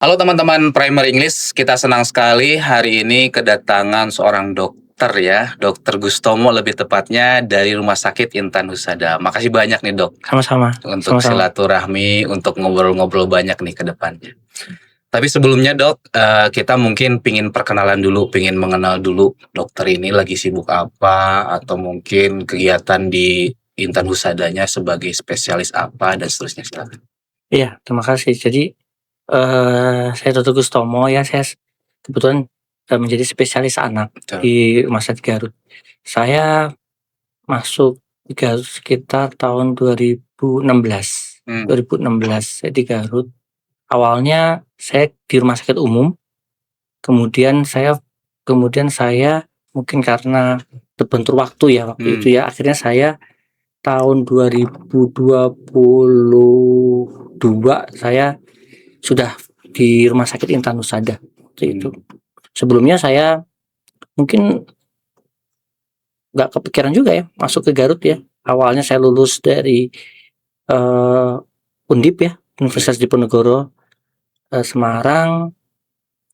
Halo teman-teman Primer English, kita senang sekali hari ini kedatangan seorang dokter ya, Dokter Gustomo lebih tepatnya dari Rumah Sakit Intan Husada. Makasih banyak nih Dok Sama-sama, untuk sama-sama. silaturahmi, untuk ngobrol-ngobrol banyak nih ke depannya. Tapi sebelumnya Dok, kita mungkin pingin perkenalan dulu, pingin mengenal dulu dokter ini lagi sibuk apa, atau mungkin kegiatan di Intan Husadanya sebagai spesialis apa dan seterusnya silakan. Iya, terima kasih. Jadi, saya Toto Gustomo ya, saya kebetulan, menjadi spesialis anak Betul. di Rumah Sakit Garut. Saya masuk di Garut sekitar tahun 2016, Hmm, 2016 saya di Garut. Awalnya saya di rumah sakit umum, kemudian saya mungkin karena terbentur waktu ya, waktu hmm, itu ya, akhirnya saya tahun 2022 saya sudah di Rumah Sakit Intan Husada waktu itu. hmm. Sebelumnya saya mungkin nggak kepikiran juga ya masuk ke Garut ya. Awalnya saya lulus dari eh, Undip ya, Baik. Universitas Diponegoro, Semarang.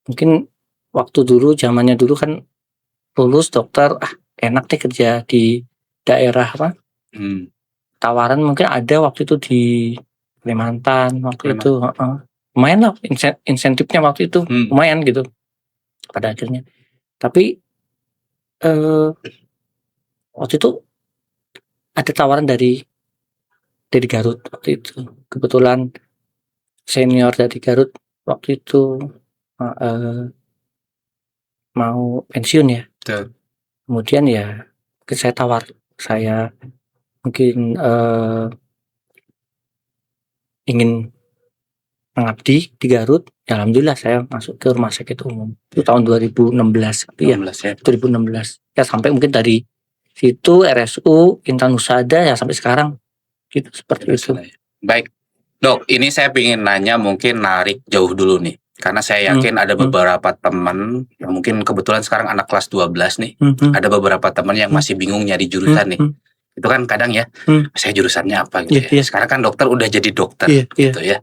Mungkin waktu dulu zamannya dulu kan lulus dokter, enak deh kerja di daerah apa. Hmm. Tawaran mungkin ada waktu itu di Kalimantan waktu Kalimantan. itu, heeh. Lumayan lah insentifnya waktu itu, Hmm. lumayan gitu pada akhirnya. Tapi, eee, waktu itu ada tawaran dari Garut waktu itu. Kebetulan senior dari Garut waktu itu, heeh, mau pensiun ya. Betul. Kemudian ya saya mungkin, ingin mengabdi di Garut, ya alhamdulillah saya masuk ke rumah sakit umum. Itu tahun 2016 gitu ya, 16 ya. 2016. Ya sampai mungkin dari situ RSU Intan Husada ya sampai sekarang gitu, seperti itu. Baik, Dok, ini saya ingin nanya mungkin narik jauh dulu nih, karena saya Mmm, yakin ada mmm, beberapa teman yang mungkin kebetulan sekarang anak kelas 12 nih, mhm, ada beberapa teman yang mmm, masih bingung nyari mhm, jurusan nih. mhm, Itu kan kadang ya, mmm, saya jurusannya apa gitu iya, ya. iya, Sekarang kan dokter udah jadi dokter iya, iya, gitu ya.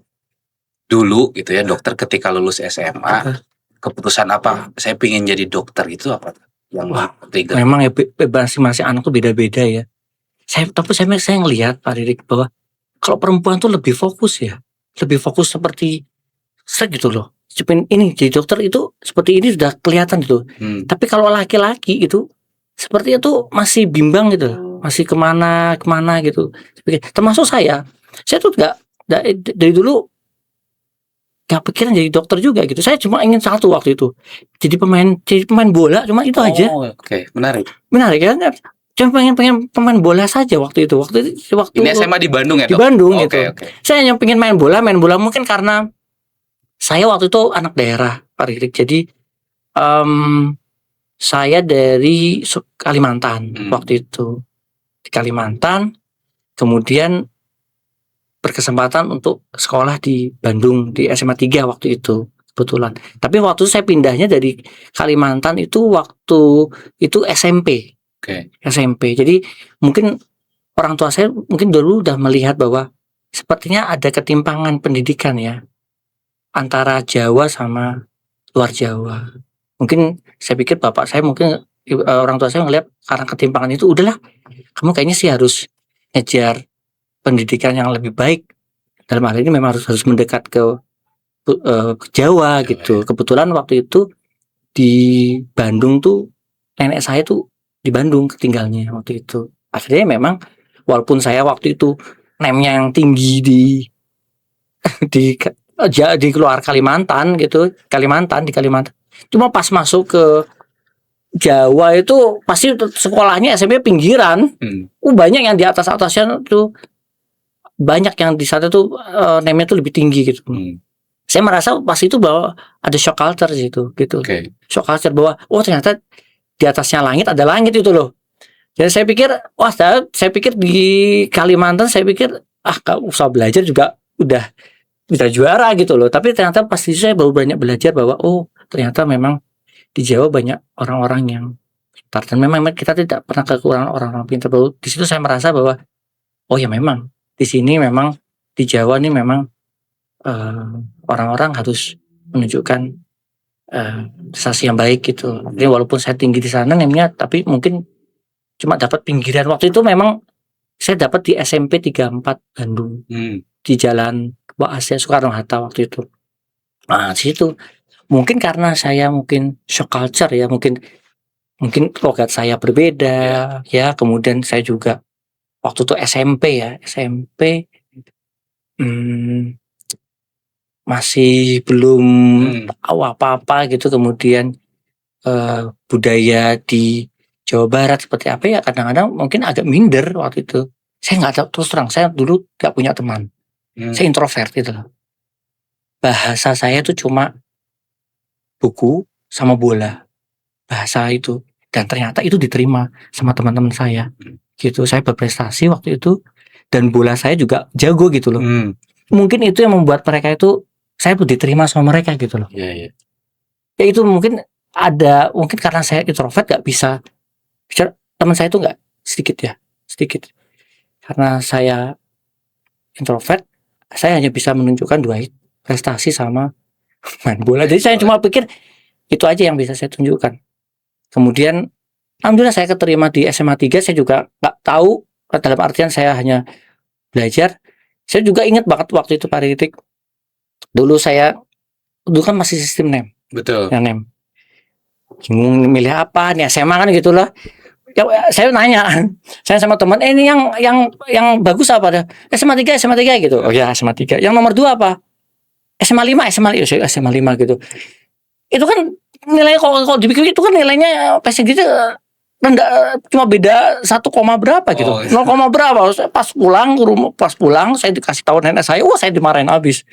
Dulu gitu ya, dokter ketika lulus SMA, heeh. keputusan apa, saya pengen jadi dokter itu apa yang Wah, men-trigger? memang ya masing-masing anak tuh beda-beda ya. Tapi saya ngelihat Pak Ririk bahwa kalau perempuan tuh lebih fokus ya, lebih fokus seperti gitu loh. Ini jadi dokter itu seperti ini sudah kelihatan gitu. Hmm, Tapi kalau laki-laki itu sepertinya tuh masih bimbang gitu loh, masih kemana kemana gitu. Termasuk saya tuh nggak dari dulu nggak pikiran jadi dokter juga gitu. Saya cuma ingin satu waktu itu, jadi pemain bola, cuma itu aja. oh oke, menarik. Menarik kan? Cuma pengen pengen pemain bola saja waktu itu. Waktu Ini SMA di Bandung ya, di Dok? Bandung Oke gitu. oke. Saya hanya pengen main bola mungkin karena saya waktu itu anak daerah, Pak Ririk. Jadi, mmm, saya dari Kalimantan waktu itu. Di Kalimantan, kemudian berkesempatan untuk sekolah di Bandung, di SMA 3 waktu itu, kebetulan. Tapi waktu saya pindahnya dari Kalimantan itu waktu itu SMP, Oke. SMP. Jadi mungkin orang tua saya mungkin dulu udah melihat bahwa sepertinya ada ketimpangan pendidikan ya, antara Jawa sama luar Jawa. Mungkin saya pikir bapak saya mungkin, orang tua saya ngelihat karena ketimpangan itu, "Udahlah, kamu kayaknya sih harus ngejar pendidikan yang lebih baik." Dalam hal ini memang harus harus mendekat ke Jawa Jawa ya. gitu. Kebetulan waktu itu di Bandung tuh nenek saya tuh di Bandung tinggalnya waktu itu. Akhirnya memang walaupun saya waktu itu nemnya yang tinggi di di luar Kalimantan gitu, di Kalimantan. Cuma pas masuk ke Jawa itu pasti sekolahnya SMP pinggiran. Hmm, Banyak yang di atas-atasnya tuh, banyak yang di sana tuh, name-nya tuh lebih tinggi gitu. hmm, Saya merasa pas itu bahwa ada shock culture di situ gitu. oke. Shock culture bahwa, oh ternyata di atasnya langit ada langit itu loh. Jadi saya pikir, wah saya pikir di Kalimantan saya pikir, gak usah belajar juga udah bisa juara gitu loh. Tapi ternyata pas itu saya baru banyak belajar bahwa, oh ternyata memang di Jawa banyak orang-orang yang pintar dan memang kita tidak pernah kekurangan orang-orang pintar. Baru di situ saya merasa bahwa, oh ya memang di sini memang di Jawa nih memang, orang-orang harus menunjukkan prestasi yang baik gitu. Jadi walaupun saya tinggi di sana nemnya, tapi mungkin cuma dapat pinggiran. Waktu itu memang saya dapat di SMP 34 Bandung, di Jalan Wak Asia Soekarno Hatta waktu itu. Nah, di situ mungkin karena saya mungkin shock culture ya, mungkin logat saya berbeda ya. Kemudian saya juga waktu itu SMP masih belum tahu apa-apa gitu. Kemudian budaya di Jawa Barat seperti apa ya, kadang-kadang mungkin agak minder waktu itu. Saya nggak tahu, terus terang saya dulu nggak punya teman. Saya introvert gitu loh. Bahasa saya itu cuma buku sama bola, bahasa itu. Dan ternyata itu diterima sama teman-teman saya gitu. Saya berprestasi waktu itu, dan bola saya juga jago gitu loh. Mungkin itu yang membuat mereka itu, saya pun diterima sama mereka gitu loh. Ya itu mungkin karena saya introvert gak bisa bicara. Teman saya itu gak sedikit karena saya introvert, saya hanya bisa menunjukkan 2 prestasi sama main bola. Jadi saya cuma pikir itu aja yang bisa saya tunjukkan. Kemudian alhamdulillah saya keterima di SMA 3. Saya juga gak tahu, dalam artian saya hanya belajar. Saya juga ingat banget waktu itu Pak Ritik, dulu kan masih sistem NEM. Betul. Ya, NEM. Bingung milih apa nih, SMA kan gitu loh. Ya, saya nanya, saya sama teman, ini yang bagus apa dah? SMA 3 gitu. Oh ya, SMA 3. Yang nomor 2 apa? SMA 5 gitu. Itu kan nilai, kalau dipikir itu kan nilainya PSG gitu rendah, cuma beda 1, berapa gitu. 0, berapa. Pas pulang saya dikasih tahu nenek saya, wah saya dimarahin habis.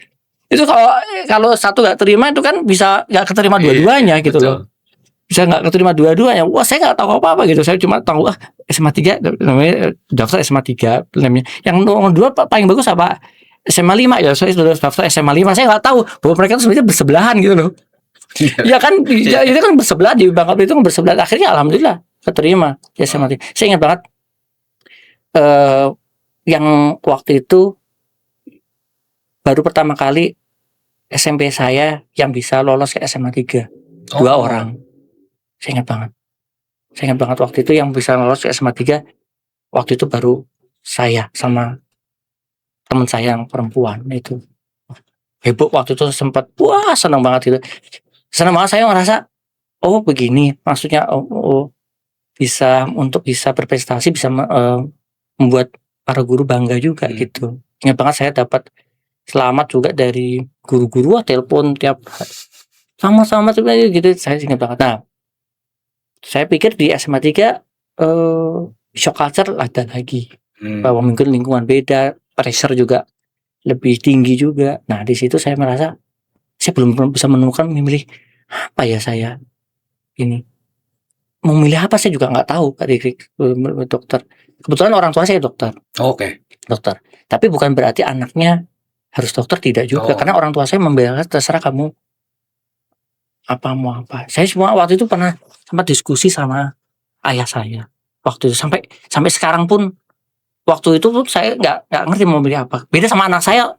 Itu kalau satu gak terima itu kan bisa gak keterima dua-duanya gitu loh. Bisa gak keterima dua-duanya. Wah saya gak tahu apa-apa gitu. Saya cuma tahu SMA 3 namanya, daftar SMA 3 namanya. Yang nomor 2 paling bagus apa? SMA 5 ya. Saya sudah daftar SMA 5. Saya gak tahu bahwa mereka itu sebenarnya bersebelahan gitu loh. Ya kan, itu kan bersebelah, di Bangka Belitung bersebelah. Akhirnya alhamdulillah keterima di SMA 3. Saya ingat banget yang waktu itu baru pertama kali SMP saya yang bisa lolos ke SMA 3. 2 orang. Saya ingat banget waktu itu yang bisa lolos ke SMA 3. Waktu itu baru saya sama teman saya yang perempuan itu. Heboh waktu itu, sempat wah senang banget itu. Senang banget, saya merasa oh begini maksudnya, bisa berprestasi, bisa membuat para guru bangga juga gitu. Ingat banget saya dapat selamat juga dari guru-guru, telepon tiap sama-sama gitu. Saya ingat banget. Nah, saya pikir di SMA 3 shock culture ada lagi, bahwa mungkin lingkungan beda, pressure juga lebih tinggi juga. Nah di situ saya merasa saya belum bisa menemukan, memilih apa ya saya ini. Memilih apa saya juga nggak tahu Pak Dik, dokter. Kebetulan orang tua saya dokter. Dokter. Tapi bukan berarti anaknya harus dokter, tidak juga. Karena orang tua saya membela, terserah kamu mau apa. Saya semua waktu itu pernah sempat diskusi sama ayah saya. Waktu itu sampai sekarang pun, waktu itu pun saya nggak ngerti mau milih apa. Beda sama anak saya,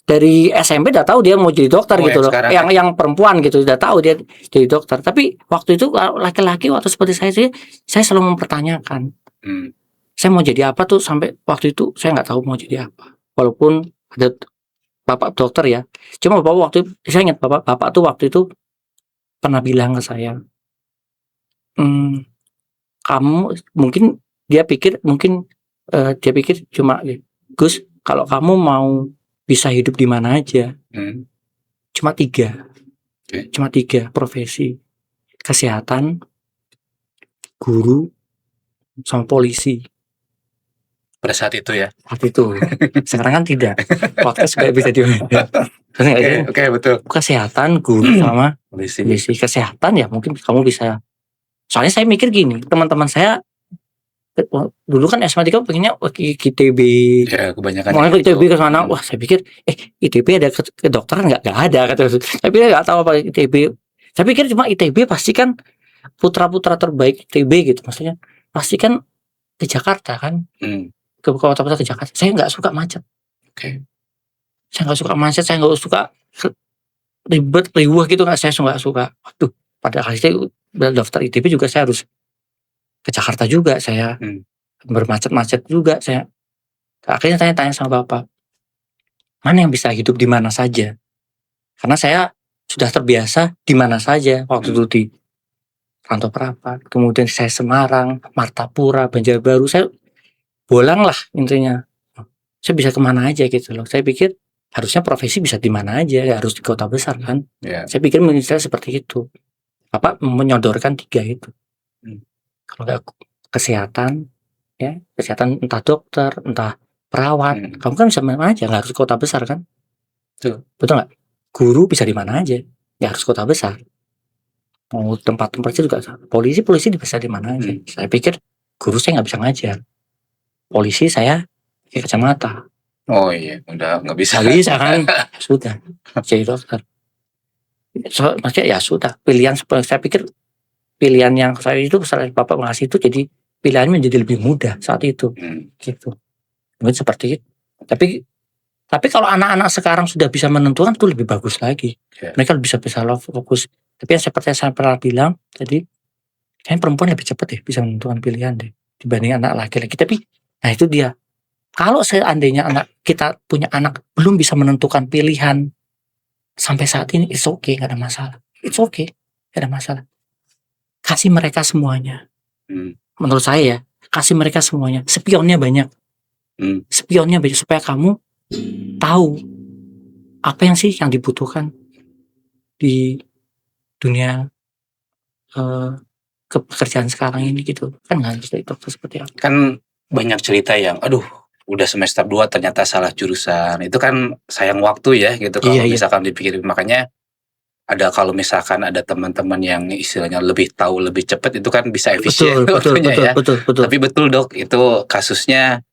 dari SMP udah tahu dia mau jadi dokter gitu loh. Yang perempuan gitu udah tahu dia jadi dokter. Tapi waktu itu laki-laki, waktu seperti saya selalu mempertanyakan. Saya mau jadi apa tuh, sampai waktu itu saya nggak tahu mau jadi apa. Walaupun ada bapak dokter ya. Cuma bapak waktu itu, saya ingat bapak tuh waktu itu pernah bilang ke saya, kamu mungkin dia pikir cuma, Gus, kalau kamu mau bisa hidup di mana aja, cuma 3 profesi: kesehatan, guru, sama polisi. Pada saat itu ya. Saat itu. Sekarang kan tidak. Podcast juga bisa Oke, betul. Kesehatan, guru, sama polisi. Kesehatan ya mungkin kamu bisa. Soalnya saya mikir gini, teman-teman saya dulu kan SMA 3 pengennya ITB. Ya, kebanyakan. Mau ke ITB ke sana. Wah, saya pikir ITB ada kedokteran enggak ada kata. Tapi dia enggak tahu apa ITB. Saya pikir cuma ITB pasti kan putra-putra terbaik ITB gitu. Maksudnya pasti kan ke Jakarta kan. Ke kota-kota ke Jakarta. Saya enggak suka macet. Saya enggak suka macet, saya enggak suka ribet, riuh gitu nggak, saya nggak suka. Waduh, pada akhirnya daftar ITB juga saya harus ke Jakarta juga, saya bermacet-macet juga saya. Akhirnya tanya-tanya sama bapak, mana yang bisa hidup di mana saja? Karena saya sudah terbiasa di mana saja waktu itu di Rantau Prapat, kemudian saya Semarang, Martapura, Banjarbaru, saya bolang lah intinya. Saya bisa kemana aja gitu loh. Saya pikir harusnya profesi bisa di mana aja, ya harus di kota besar kan. Saya pikir misalnya seperti itu. Bapak menyodorkan 3 itu. Kalau nggak kesehatan, ya kesehatan entah dokter, entah perawat, kamu kan bisa mana aja, nggak harus kota besar kan. Betul nggak? Guru bisa di mana aja, nggak harus kota besar. Mau tempat-tempatnya juga, polisi bisa di mana aja. Saya pikir guru saya nggak bisa ngajar, polisi saya kacamata. Oh iya, udah nggak bisa. Nggak bisa kan, sudah jadi dokter. Maksudnya ya sudah, pilihan. Saya pikir pilihan yang saya itu setelah bapak ngasih itu, jadi pilihannya menjadi lebih mudah saat itu. Gitu. Mungkin seperti itu. Tapi kalau anak-anak sekarang sudah bisa menentukan, itu lebih bagus lagi. Mereka bisa fokus. Tapi yang seperti saya pernah bilang tadi, kayaknya perempuan lebih cepat deh bisa menentukan pilihan deh dibanding anak laki-laki. Tapi nah itu dia. Kalau seandainya kita punya anak belum bisa menentukan pilihan sampai saat ini, it's okay, nggak ada masalah. It's okay, nggak ada masalah. Kasih mereka semuanya. Menurut saya ya, kasih mereka semuanya. Spionnya banyak. Spionnya banyak supaya kamu tahu apa yang sih yang dibutuhkan di dunia pekerjaan sekarang ini gitu. Kan nggak harus dokter seperti apa. Kan banyak cerita yang aduh udah semester 2 ternyata salah jurusan. Itu kan sayang waktu ya gitu kalau misalkan dipikirin. Makanya kalau misalkan ada teman-teman yang istilahnya lebih tahu lebih cepat, itu kan bisa efisien waktunya ya. Betul. Tapi betul dok, itu kasusnya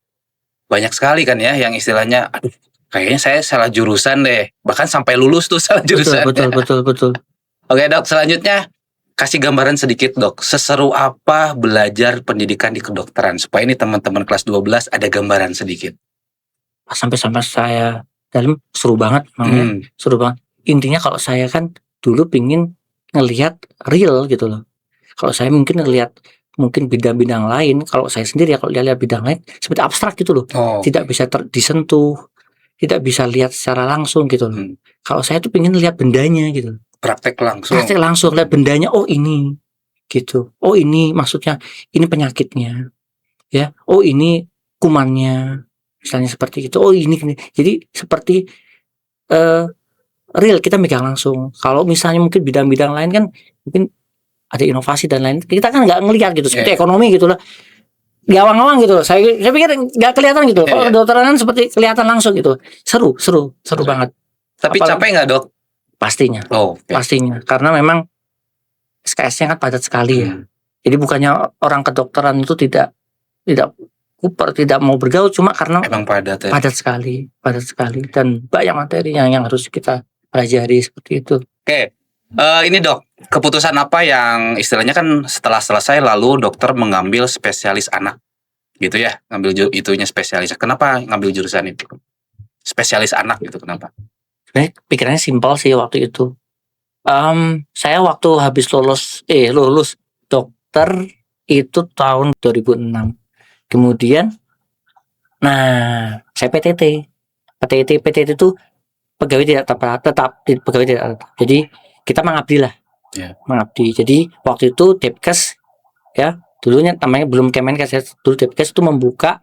banyak sekali kan ya yang istilahnya aduh kayaknya saya salah jurusan deh. Bahkan sampai lulus tuh salah jurusan. Betul. Oke dok, selanjutnya kasih gambaran sedikit dok, seseru apa belajar pendidikan di kedokteran supaya ini teman-teman kelas 12 ada gambaran sedikit. Sampai saya dalam seru banget namanya, seru banget. Intinya kalau saya kan dulu pingin ngelihat real gitu loh. Kalau saya mungkin ngelihat bidang-bidang lain, kalau saya sendiri ya kalau lihat bidang lain seperti abstrak gitu loh. Tidak bisa disentuh, tidak bisa lihat secara langsung gitu loh. Kalau saya tuh pingin lihat bendanya gitu. Praktek langsung lihat bendanya, oh ini gitu, oh ini maksudnya ini penyakitnya ya, oh ini kumannya misalnya seperti itu, oh ini. Jadi seperti real kita megang langsung. Kalau misalnya mungkin bidang-bidang lain kan mungkin ada inovasi dan lain, kita kan nggak ngelihat gitu, seperti ekonomi gitu lah, gawang-gawang gitu loh. Saya pikir nggak kelihatan gitu. Kalau kedokteran seperti kelihatan langsung gitu, seru banget. Tapi capek nggak dok? Pastinya. Pastinya. Karena memang SKS-nya kan padat sekali ya. Jadi bukannya orang kedokteran itu tidak mau bergaul, cuma karena emang padat ya. Padat sekali dan banyak materi yang harus kita pelajari seperti itu. Oke. Ini dok, keputusan apa yang istilahnya kan setelah selesai lalu dokter mengambil spesialis anak gitu ya, ngambil itunya spesialis. Kenapa ngambil jurusan itu? Spesialis anak gitu, kenapa? Pikirannya simpel sih waktu itu. Saya waktu habis lulus dokter itu tahun 2006. Kemudian, saya PTT itu pegawai tidak tetap. Jadi kita mengabdi lah, mengabdi. Jadi waktu itu Depkes ya, dulunya namanya belum Kemenkes ya. Dulu Depkes itu membuka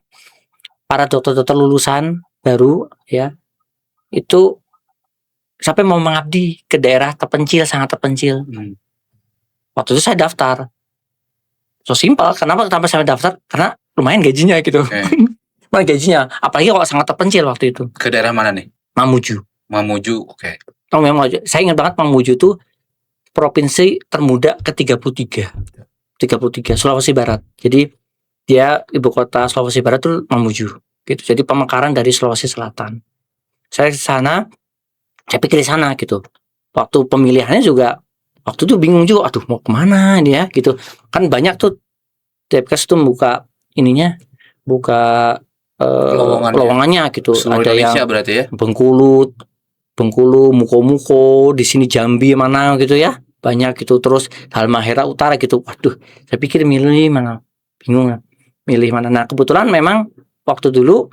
para dokter-dokter lulusan baru ya, itu sampai mau mengabdi ke daerah terpencil, sangat terpencil. Waktu itu saya daftar. So simpel, kenapa saya daftar? Karena lumayan gajinya gitu. Lumayan gajinya, apalagi kalau sangat terpencil waktu itu. Ke daerah mana nih? Mamuju, oke. Saya ingat banget Mamuju itu provinsi termuda ke-33, Sulawesi Barat. Jadi dia ibu kota Sulawesi Barat itu Mamuju gitu. Jadi pemekaran dari Sulawesi Selatan. Saya ke sana, saya pikir di sana gitu. Waktu pemilihannya juga waktu itu bingung juga, aduh mau kemana dia gitu. Kan banyak tuh Depkes tuh buka lowongannya gitu. Seluruh ada Indonesia yang berarti ya? Bengkulu, Bengkulu, Muko-Muko, di sini Jambi mana gitu ya, banyak gitu. Terus Halmahera Utara gitu. Waduh, saya pikir milih mana, bingung milih mana. Nah kebetulan memang waktu dulu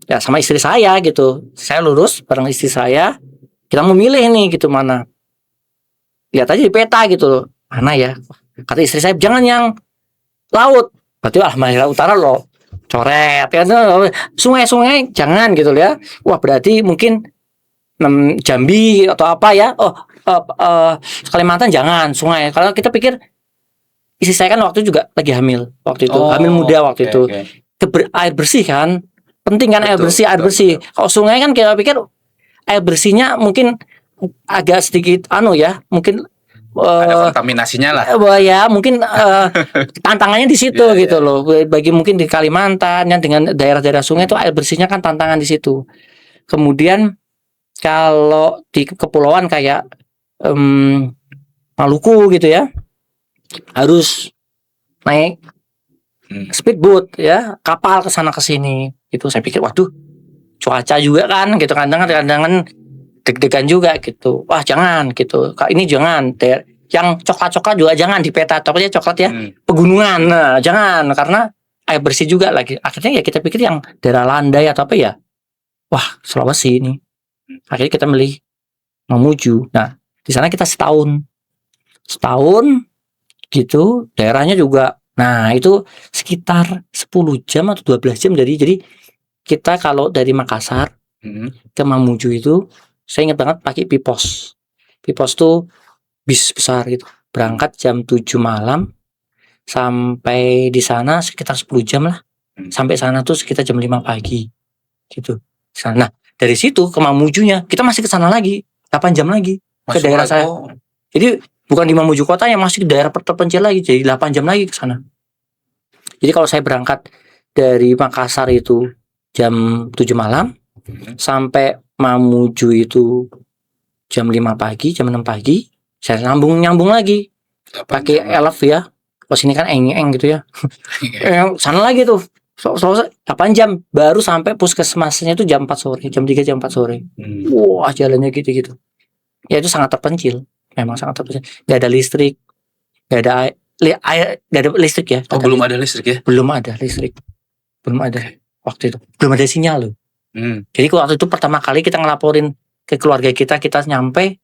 ya sama istri saya gitu, saya lulus bareng istri saya, kita mau milih nih gitu mana. Lihat aja di peta gitu loh, mana ya. Kata istri saya jangan yang laut, berarti Halmahera Utara loh, coret kan, sungai-sungai jangan gitu ya. Wah berarti mungkin Jambi atau apa ya, Kalimantan jangan sungai. Kalau kita pikir istri saya kan waktu itu juga lagi hamil waktu itu, hamil muda waktu itu. Air bersih kan penting kan, air bersih. Kalau sungai kan kita pikir air bersihnya mungkin agak sedikit mungkin ada kontaminasinya lah. Ya mungkin tantangannya di situ gitu loh. Bagi mungkin di Kalimantan yang dengan daerah-daerah sungai itu air bersihnya kan tantangan di situ. Kemudian kalau di kepulauan kayak Maluku gitu ya, harus naik speedboat ya, kapal ke sana ke sini. Itu saya pikir waduh, cuaca juga kan gitu, kadang-kadang deg-degan juga gitu. Wah, jangan gitu. Ini jangan. Yang coklat-coklat juga jangan di peta, coklatnya coklat ya. Pegunungan. Nah, jangan karena air bersih juga lagi. Akhirnya ya kita pikir yang daerah landai atau apa ya. Wah, Sulawesi ini. Akhirnya kita milih Mamuju. Nah, di sana kita setahun gitu, daerahnya juga. Nah, itu sekitar 10 jam atau 12 jam jadi kita kalau dari Makassar ke Mamuju itu saya ingat banget pakai Pipos. Pipos tuh bis besar gitu. Berangkat jam 7 malam sampai di sana sekitar 10 jam lah. Sampai sana tuh sekitar jam 5 pagi. Gitu. Nah, dari situ ke Mamujunya kita masih ke sana lagi 8 jam lagi ke daerah saya. Jadi bukan di Mamuju kota, yang masih ke daerah terpencil lagi, jadi 8 jam lagi ke sana. Jadi kalau saya berangkat dari Makassar itu jam 7 malam sampai Mamuju itu jam 5 pagi, jam 6 pagi, saya nyambung lagi pakai elf ya. Pas ini kan eng gitu ya. Sana lagi tuh. 8 jam baru sampai puskesmasnya itu jam 4 sore, jam 3 jam 4 sore. Wah, jalannya gitu-gitu. Ya itu sangat terpencil. Memang sangat terpencil. Gak ada listrik. Gak ada air, gak ada listrik ya. Belum ada listrik ya? Belum ada listrik. Belum ada waktu itu. Belum ada sinyal loh. Jadi waktu itu pertama kali kita ngelaporin ke keluarga kita nyampe,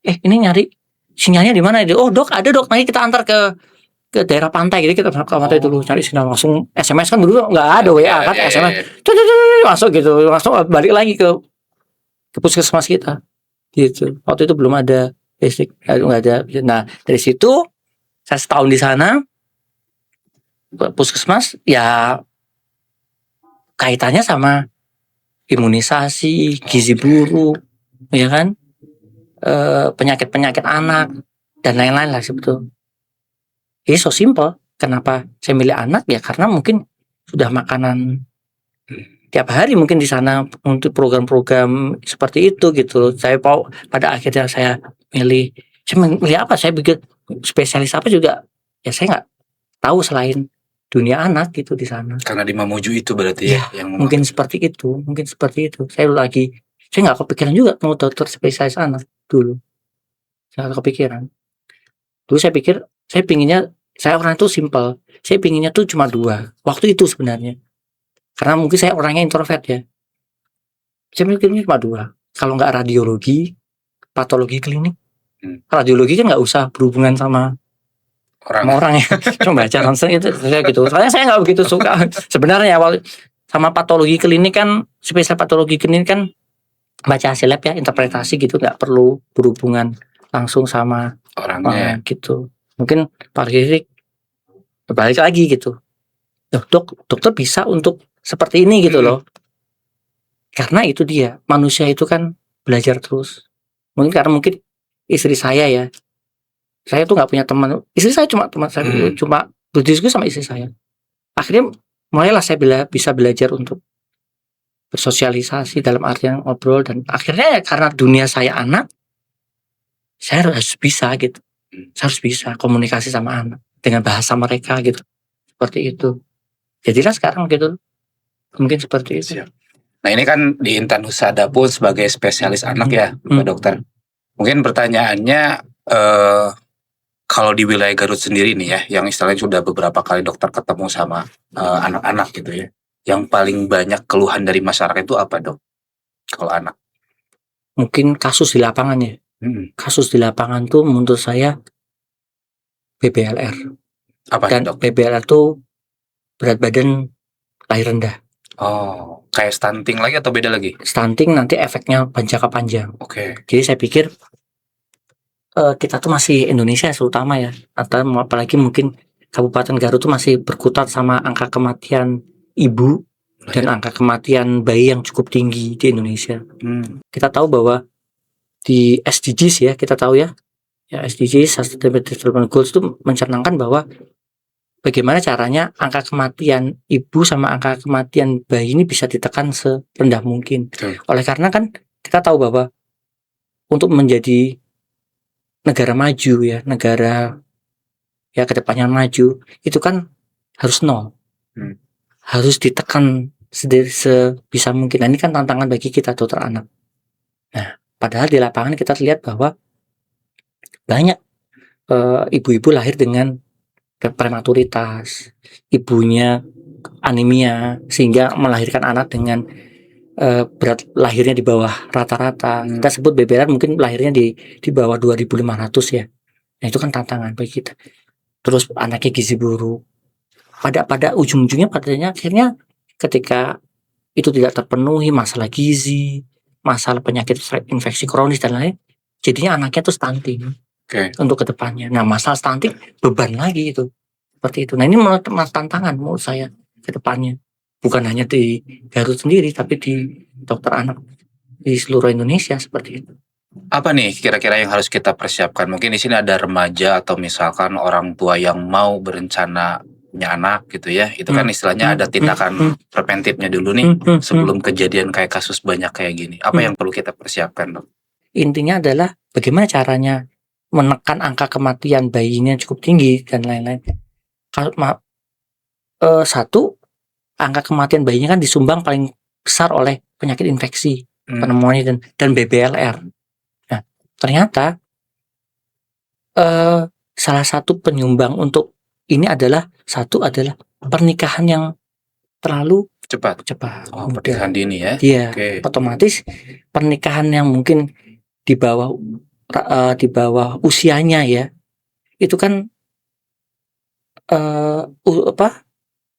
ini nyari sinyalnya di mana? Oh dok, ada dok, nanti kita antar ke daerah pantai. Jadi kita ke pantai dulu cari sinyal, langsung SMS kan dulu nggak ada WA kan, SMS masuk gitu, langsung balik lagi ke puskesmas kita gitu. Waktu itu belum ada listrik, nggak ada. Nah dari situ saya setahun di sana puskesmas ya, kaitannya sama imunisasi, gizi buruk, ya kan, penyakit anak dan lain-lain lah sebetulnya. Ini so simple. Kenapa saya milih anak ya? Karena mungkin sudah makanan tiap hari mungkin di sana untuk program-program seperti itu gitu. Saya pada akhirnya saya milih apa? Saya bikin spesialis apa juga? Ya saya nggak tahu selain dunia anak gitu di sana. Karena di Mamuju itu berarti ya yang mungkin seperti itu. Saya nggak kepikiran juga mau dokter spesialis anak dulu. Saya nggak kepikiran. Dulu saya pikir saya orang itu simple. Saya pinginnya tuh cuma 2 waktu itu sebenarnya. Karena mungkin saya orangnya introvert ya. Saya mikirnya cuma 2. Kalau nggak radiologi, patologi klinik. Radiologi kan nggak usah berhubungan sama orang ya. Cuma baca langsung itu saya gitu. Soalnya saya nggak begitu suka sebenarnya awal sama patologi klinik kan, spesial patologi klinik kan baca hasil lab ya, interpretasi gitu, nggak perlu berhubungan langsung sama orangnya gitu. Mungkin Pak Ririk balik lagi gitu. Dokter bisa untuk seperti ini gitu loh. Karena itu dia, manusia itu kan belajar terus. Karena istri saya ya. Saya tuh nggak punya teman. Istri saya cuma teman saya, cuma berdiskusi sama istri saya. Akhirnya mulailah saya bisa belajar untuk bersosialisasi dalam artian ngobrol, dan akhirnya karena dunia saya anak, saya harus bisa gitu. Saya harus bisa komunikasi sama anak dengan bahasa mereka gitu, seperti itu. Jadilah sekarang gitu, mungkin seperti itu. Nah ini kan di Intan Husada pun sebagai spesialis anak ya, Pak Dokter. Mungkin pertanyaannya, kalau di wilayah Garut sendiri nih ya, yang istilahnya sudah beberapa kali dokter ketemu sama anak-anak gitu ya, yang paling banyak keluhan dari masyarakat itu apa dok? Kalau anak? Mungkin kasus di lapangan ya. Kasus di lapangan tuh menurut saya BBLR. Apa Dan dok? BBLR tuh berat badan lahir rendah. Oh, kayak stunting lagi atau beda lagi? Stunting nanti efeknya jangka panjang. Oke. Jadi saya pikir kita tuh masih Indonesia terutama ya, atau apalagi mungkin Kabupaten Garut tuh masih berkutat sama angka kematian ibu dan angka kematian bayi yang cukup tinggi di Indonesia. Kita tahu bahwa di SDGs ya, kita tahu ya SDGs Sustainable Development Goals itu mencanangkan bahwa bagaimana caranya angka kematian ibu sama angka kematian bayi ini bisa ditekan serendah mungkin. Betul. Oleh karena kan kita tahu bahwa untuk menjadi negara maju ya, negara ya kedepannya maju, itu kan harus nol. Harus ditekan sebisa mungkin. Nah, ini kan tantangan bagi kita dokter anak. Nah, padahal di lapangan kita lihat bahwa banyak ibu-ibu lahir dengan prematuritas, ibunya anemia sehingga melahirkan anak dengan berat lahirnya di bawah rata-rata. Kita sebut BBLR mungkin lahirnya di bawah 2.500 ya. Nah, itu kan tantangan bagi kita. Terus anaknya gizi buruk. Pada ujung-ujungnya akhirnya ketika itu tidak terpenuhi, masalah gizi, masalah penyakit infeksi kronis dan lain, jadinya anaknya tuh stunting. Untuk kedepannya. Nah, masalah stunting beban lagi itu. Seperti itu. Nah, ini tantangan menurut saya ke depannya. Bukan hanya di Garut sendiri, tapi di dokter anak di seluruh Indonesia seperti itu. Apa nih kira-kira yang harus kita persiapkan? Mungkin di sini ada remaja atau misalkan orang tua yang mau berencana punya anak gitu ya. Itu kan istilahnya ada tindakan preventifnya dulu nih sebelum kejadian kayak kasus banyak kayak gini. Apa yang perlu kita persiapkan dok? Intinya adalah bagaimana caranya menekan angka kematian bayinya cukup tinggi dan lain-lain. Satu, angka kematian bayinya kan disumbang paling besar oleh penyakit infeksi, pneumonia dan BBLR. Nah, ternyata salah satu penyumbang untuk ini adalah pernikahan yang terlalu cepat. Oh, pernikahan dini ya? Iya, otomatis pernikahan yang mungkin di bawah usianya ya, itu kan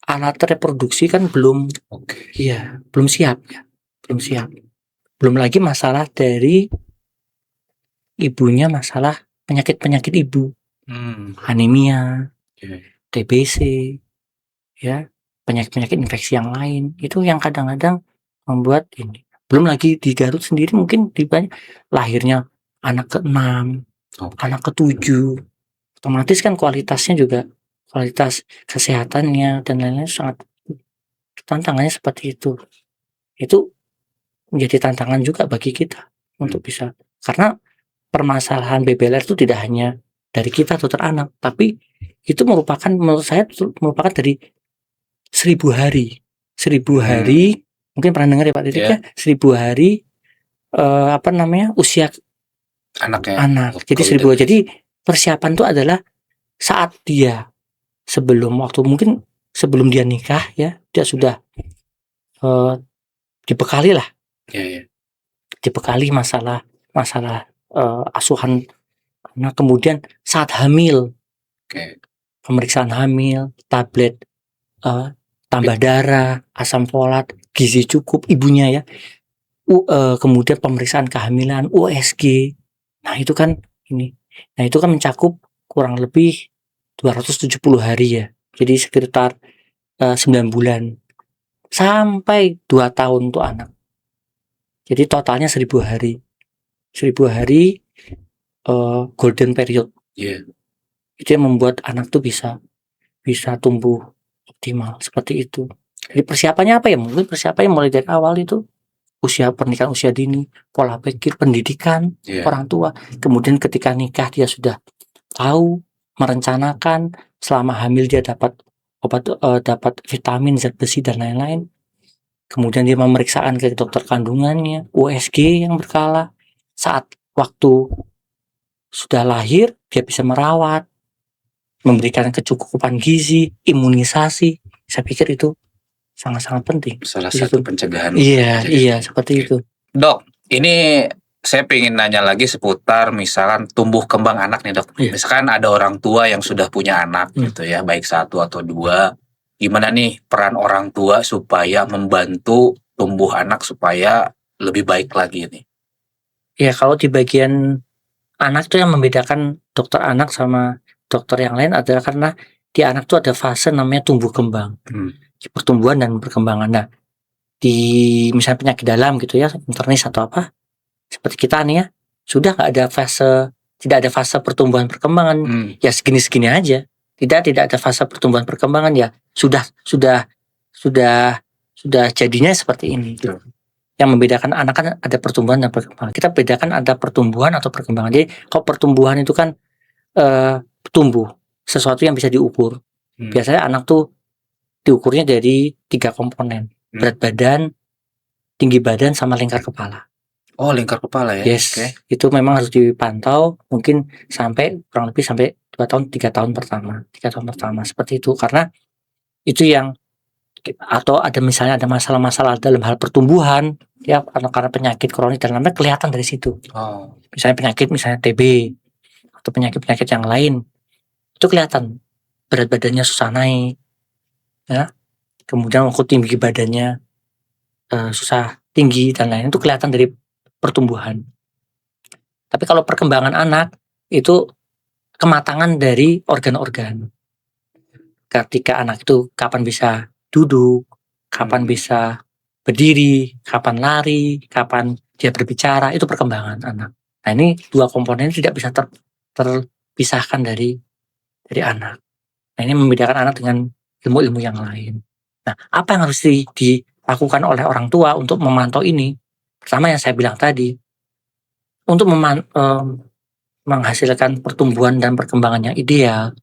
alat reproduksi kan belum siap ya, belum lagi masalah dari ibunya, masalah penyakit ibu, anemia, TBC ya, penyakit infeksi yang lain itu yang kadang-kadang membuat ini. Belum lagi di Garut sendiri mungkin lahirnya anak ke-6, anak ke-7, otomatis kan kualitas kesehatannya dan lain-lain sangat, tantangannya seperti itu. Itu menjadi tantangan juga bagi kita untuk bisa, karena permasalahan BBLR itu tidak hanya dari kita dokter anak, tapi itu menurut saya merupakan dari 1000 hari. 1000 hari, mungkin pernah dengar ya Pak Titik ya, 1000 hari usia anak. Jadi 1000. Jadi persiapan itu adalah saat dia sebelum dia nikah ya, dia sudah dibekali lah. Dibekali masalah asuhan anak, kemudian saat hamil, pemeriksaan hamil, tablet tambah darah, asam folat, gizi cukup ibunya ya, kemudian pemeriksaan kehamilan, USG. Nah itu kan mencakup kurang lebih 270 hari ya, jadi sekitar 9 bulan sampai 2 tahun untuk anak. Jadi totalnya 1000 hari. 1000 hari golden period. Itu yang membuat anak tuh bisa tumbuh optimal seperti itu. Jadi persiapannya apa ya? Mungkin persiapannya mulai dari awal itu pernikahan usia dini, pola pikir, pendidikan orang tua. Kemudian ketika nikah dia sudah tahu, merencanakan, selama hamil dia dapat obat, dapat vitamin, zat besi dan lain-lain. kemudian dia pemeriksaan ke dokter kandungannya, USG yang berkala. Saat waktu sudah lahir, dia bisa merawat, memberikan kecukupan gizi, imunisasi. Saya pikir itu sangat-sangat penting. Salah Di satu situ. pencegahan. Iya, seperti Oke. itu. Dok, ini saya pengen nanya lagi seputar misalkan tumbuh kembang anak nih dok. Iya. Misalkan ada orang tua yang sudah punya anak gitu ya, baik 1 atau 2. Gimana nih peran orang tua supaya membantu tumbuh anak supaya lebih baik lagi nih? Ya kalau di bagian anak itu yang membedakan dokter anak sama dokter yang lain adalah karena di anak itu ada fase namanya tumbuh kembang, pertumbuhan dan perkembangan. Nah, di misalnya penyakit dalam gitu ya, internis atau apa, seperti kita nih ya, sudah tidak ada fase pertumbuhan perkembangan, ya segini-segini aja. Tidak ada fase pertumbuhan perkembangan, ya sudah jadinya seperti ini. Betul. Yang membedakan anak kan ada pertumbuhan dan perkembangan. Kita bedakan ada pertumbuhan atau perkembangan. Jadi kalau pertumbuhan itu kan tumbuh, sesuatu yang bisa diukur. Biasanya anak tuh diukurnya dari 3 komponen, berat badan, tinggi badan, sama lingkar kepala. Oh, lingkar kepala ya? Yes, itu memang harus dipantau mungkin kurang lebih sampai 2 tahun, 3 tahun pertama. 3 tahun pertama seperti itu, karena itu yang, atau ada misalnya ada masalah-masalah dalam hal pertumbuhan ya, karena penyakit kronis dan lain-lain kelihatan dari situ. Misalnya TB atau penyakit yang lain, itu kelihatan berat badannya susah naik ya, kemudian waktu tinggi badannya susah tinggi dan lain-lain, itu kelihatan dari pertumbuhan. Tapi kalau perkembangan anak itu kematangan dari organ-organ. Ketika anak itu kapan bisa duduk, kapan bisa berdiri, kapan lari, kapan dia berbicara, itu perkembangan anak. Nah, ini 2 komponen tidak bisa terpisahkan dari anak. Nah, ini membedakan anak dengan ilmu-ilmu yang lain. Nah, apa yang harus dilakukan oleh orang tua untuk memantau ini? Pertama yang saya bilang tadi, untuk menghasilkan pertumbuhan dan perkembangan yang ideal,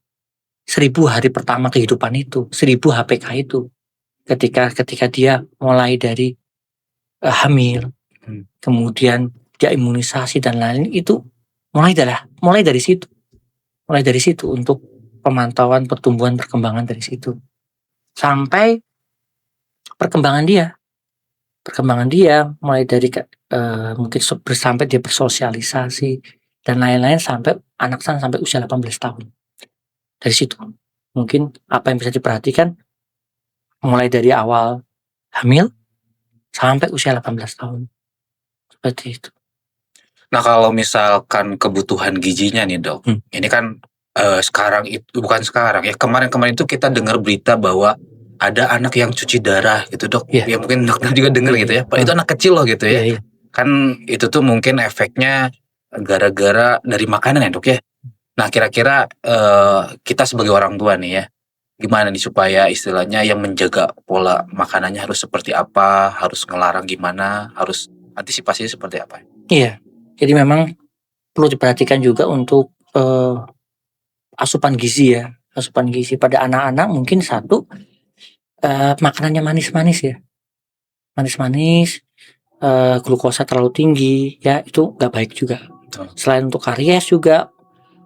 1000 hari pertama kehidupan itu, 1000 HPK itu, ketika dia mulai dari hamil, kemudian dia imunisasi dan lain-lain, itu mulai dari situ untuk pemantauan pertumbuhan perkembangan dari situ sampai perkembangan dia mulai dari mungkin sampai dia bersosialisasi dan lain-lain sampai anak sampai usia 18 tahun. Dari situ mungkin apa yang bisa diperhatikan mulai dari awal hamil sampai usia 18 tahun. Seperti itu. Nah, kalau misalkan kebutuhan gizinya nih dok, ini kan sekarang itu bukan sekarang ya, kemarin-kemarin itu kita dengar berita bahwa ada anak yang cuci darah gitu dok. Ya mungkin dokter juga dengar gitu ya. Itu anak kecil loh gitu ya. Kan itu tuh mungkin efeknya gara-gara dari makanan ya dok ya. Nah, kira-kira kita sebagai orang tua nih ya, gimana nih supaya istilahnya yang menjaga pola makanannya harus seperti apa, harus ngelarang gimana, harus antisipasinya seperti apa? Iya, jadi memang perlu diperhatikan juga untuk asupan gizi ya. Asupan gizi pada anak-anak mungkin satu, makanannya manis-manis ya. Manis-manis, glukosa terlalu tinggi ya, itu nggak baik juga. Selain untuk karies juga,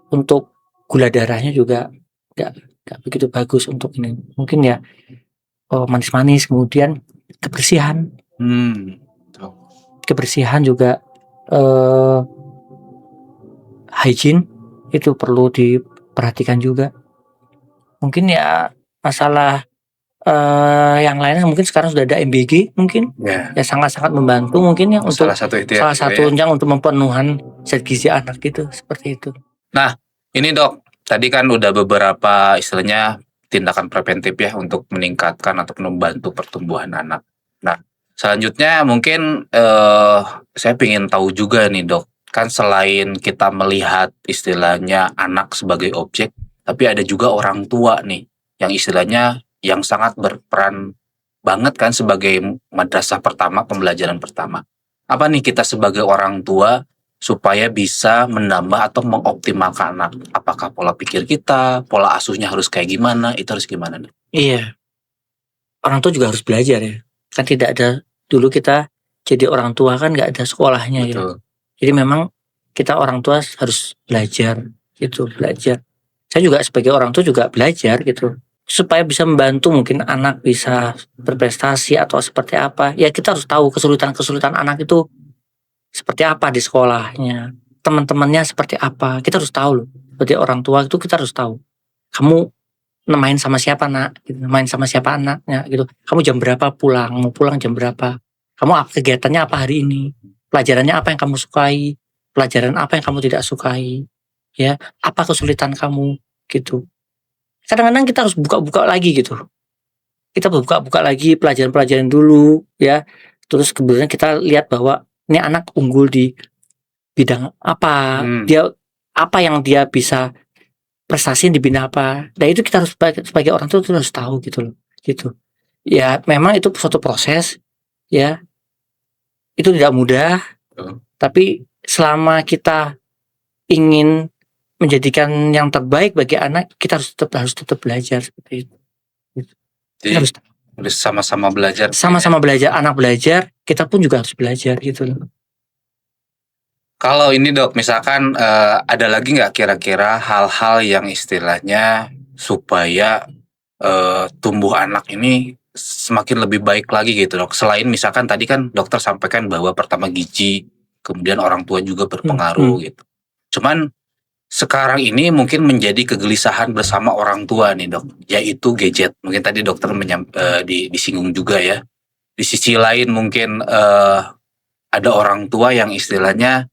untuk gula darahnya juga nggak begitu bagus untuk ini. Mungkin ya manis-manis, kemudian kebersihan. Kebersihan juga, hygiene itu perlu diperhatikan juga. Mungkin ya masalah yang lainnya mungkin sekarang sudah ada MBG mungkin ya sangat-sangat membantu mungkin ya untuk salah satu unjang untuk memenuhan zat gizi anak gitu, seperti itu. Nah, ini dok, tadi kan udah beberapa istilahnya tindakan preventif ya untuk meningkatkan atau membantu pertumbuhan anak. Nah, selanjutnya mungkin saya ingin tahu juga nih dok, kan selain kita melihat istilahnya anak sebagai objek, tapi ada juga orang tua nih yang istilahnya yang sangat berperan banget kan sebagai madrasah pertama, pembelajaran pertama. Apa nih kita sebagai orang tua supaya bisa menambah atau mengoptimalkan anak? Apakah pola pikir kita, pola asuhnya harus kayak gimana? Itu harus gimana nih? Iya, orang tua juga harus belajar ya. Kan tidak ada, dulu kita jadi orang tua kan nggak ada sekolahnya ya. Betul. Jadi memang kita orang tua harus belajar gitu, belajar. Saya juga sebagai orang tua juga belajar gitu. Supaya bisa membantu mungkin anak bisa berprestasi atau seperti apa. Ya kita harus tahu kesulitan-kesulitan anak itu seperti apa di sekolahnya. Teman-temannya seperti apa. Kita harus tahu loh. Sebagai orang tua itu kita harus tahu. Kamu main sama siapa nak? Gitu. Main sama siapa anaknya gitu. Kamu jam berapa pulang? Mau pulang jam berapa? Kamu kegiatannya apa hari ini? Pelajarannya apa yang kamu sukai? Pelajaran apa yang kamu tidak sukai? Ya, apa kesulitan kamu gitu. Kadang-kadang kita harus buka-buka lagi gitu. Kita buka-buka lagi pelajaran-pelajaran dulu ya. Terus kemudian kita lihat bahwa ini anak unggul di bidang apa, dia apa yang dia bisa prestasi di bidang apa. Dan itu kita harus sebagai orang tua harus tahu gitu loh. Gitu. Ya, memang itu suatu proses ya. Itu tidak mudah. Tapi selama kita ingin menjadikan yang terbaik bagi anak, kita harus tetap belajar seperti itu. Jadi harus sama-sama belajar. Sama-sama belajar, anak belajar, kita pun juga harus belajar gitu loh. Kalau ini Dok, misalkan ada lagi nggak kira-kira hal-hal yang istilahnya supaya tumbuh anak ini semakin lebih baik lagi gitu Dok. Selain misalkan tadi kan dokter sampaikan bahwa pertama gizi, kemudian orang tua juga berpengaruh gitu. Cuman sekarang ini mungkin menjadi kegelisahan bersama orang tua nih Dok, yaitu gadget. Mungkin tadi dokter disinggung juga ya. Di sisi lain mungkin ada orang tua yang istilahnya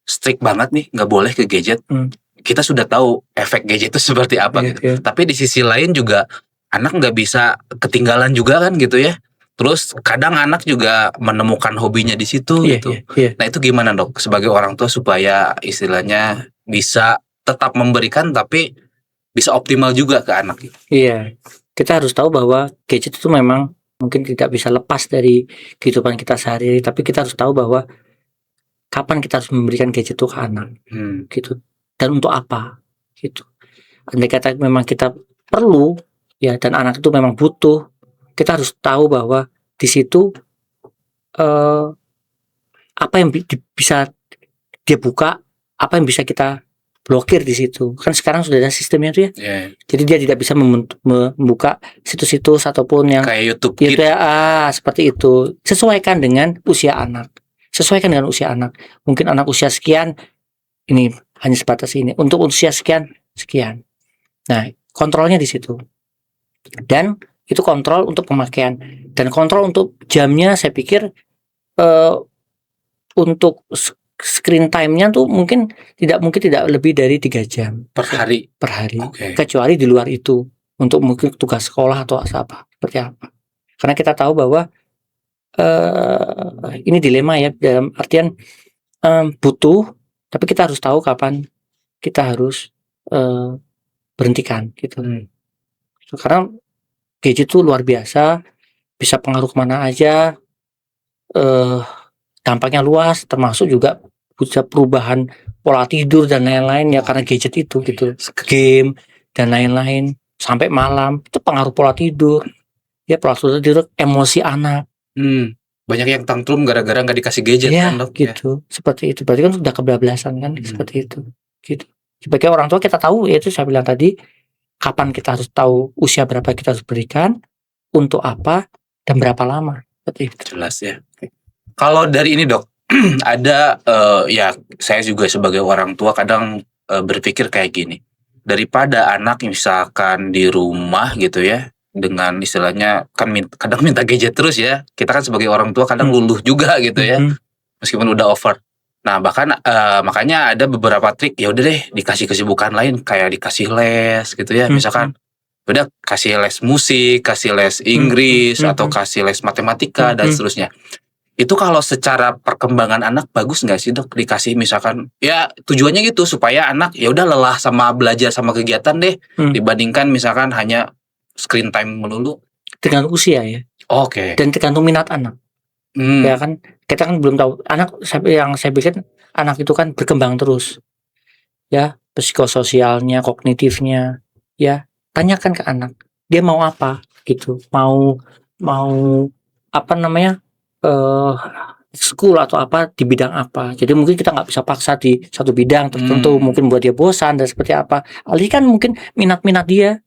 strict banget nih, nggak boleh ke gadget. Kita sudah tahu efek gadget itu seperti apa gitu. Tapi di sisi lain juga anak nggak bisa ketinggalan juga kan gitu ya. Terus kadang anak juga menemukan hobinya di situ gitu. Nah itu gimana Dok sebagai orang tua supaya istilahnya bisa tetap memberikan tapi bisa optimal juga ke anak gitu. Iya, kita harus tahu bahwa gadget itu memang mungkin tidak bisa lepas dari kehidupan kita sehari-hari. Tapi kita harus tahu bahwa kapan kita harus memberikan gadget itu ke anak gitu. Dan untuk apa gitu. Andai kata memang kita perlu ya dan anak itu memang butuh, kita harus tahu bahwa di situ apa yang bisa dia buka, apa yang bisa kita blokir di situ. Kan sekarang sudah ada sistemnya tuh ya. Jadi dia tidak bisa membuka situs-situs ataupun yang kayak YouTube gitu ya, seperti itu. Sesuaikan dengan usia anak. Sesuaikan dengan usia anak. Mungkin anak usia sekian ini hanya sebatas ini. Untuk usia sekian. Nah, kontrolnya di situ. Dan itu kontrol untuk pemakaian dan kontrol untuk jamnya. Saya pikir untuk screen time-nya tuh mungkin tidak lebih dari 3 jam per hari. Kecuali di luar itu untuk mungkin tugas sekolah atau apa seperti apa. Karena kita tahu bahwa ini dilema ya, dalam artian butuh, tapi kita harus tahu kapan kita harus berhentikan gitu. Karena gadget itu luar biasa, bisa pengaruh kemana aja, dampaknya luas, termasuk juga bisa perubahan pola tidur dan lain-lain ya karena gadget itu gitu, game dan lain-lain sampai malam itu pengaruh pola tidur, ya pola tidur, emosi anak. Banyak yang tantrum gara-gara nggak dikasih gadget ya, kan Dok? Gitu, seperti itu. Berarti kan sudah kebablasan kan, seperti itu. Gitu. Sebagai orang tua kita tahu, yaitu saya bilang tadi, kapan kita harus tahu usia berapa kita harus berikan, untuk apa dan berapa lama. Seperti itu. Jelas ya. Kalau dari ini Dok, ada ya saya juga sebagai orang tua kadang berpikir kayak gini, daripada anak misalkan di rumah gitu ya dengan istilahnya kan kadang minta gadget terus ya, kita kan sebagai orang tua kadang luluh juga gitu ya, meskipun udah over. Nah bahkan makanya ada beberapa trik, ya udah deh dikasih kesibukan lain kayak dikasih les gitu ya, misalkan udah kasih les musik, kasih les Inggris atau kasih les matematika dan seterusnya. Itu kalau secara perkembangan anak bagus nggak sih Dok dikasih misalkan ya tujuannya gitu supaya anak ya udah lelah sama belajar sama kegiatan deh dibandingkan misalkan hanya screen time melulu. Tergantung usia ya. Dan tergantung minat anak. Ya kan kita kan belum tahu anak, yang saya pikir anak itu kan berkembang terus ya, psikososialnya, kognitifnya ya. Tanyakan ke anak dia mau apa gitu, mau apa namanya school atau apa di bidang apa. Jadi mungkin kita nggak bisa paksa di satu bidang tertentu, mungkin buat dia bosan dan seperti apa. Alihkan mungkin minat-minat dia.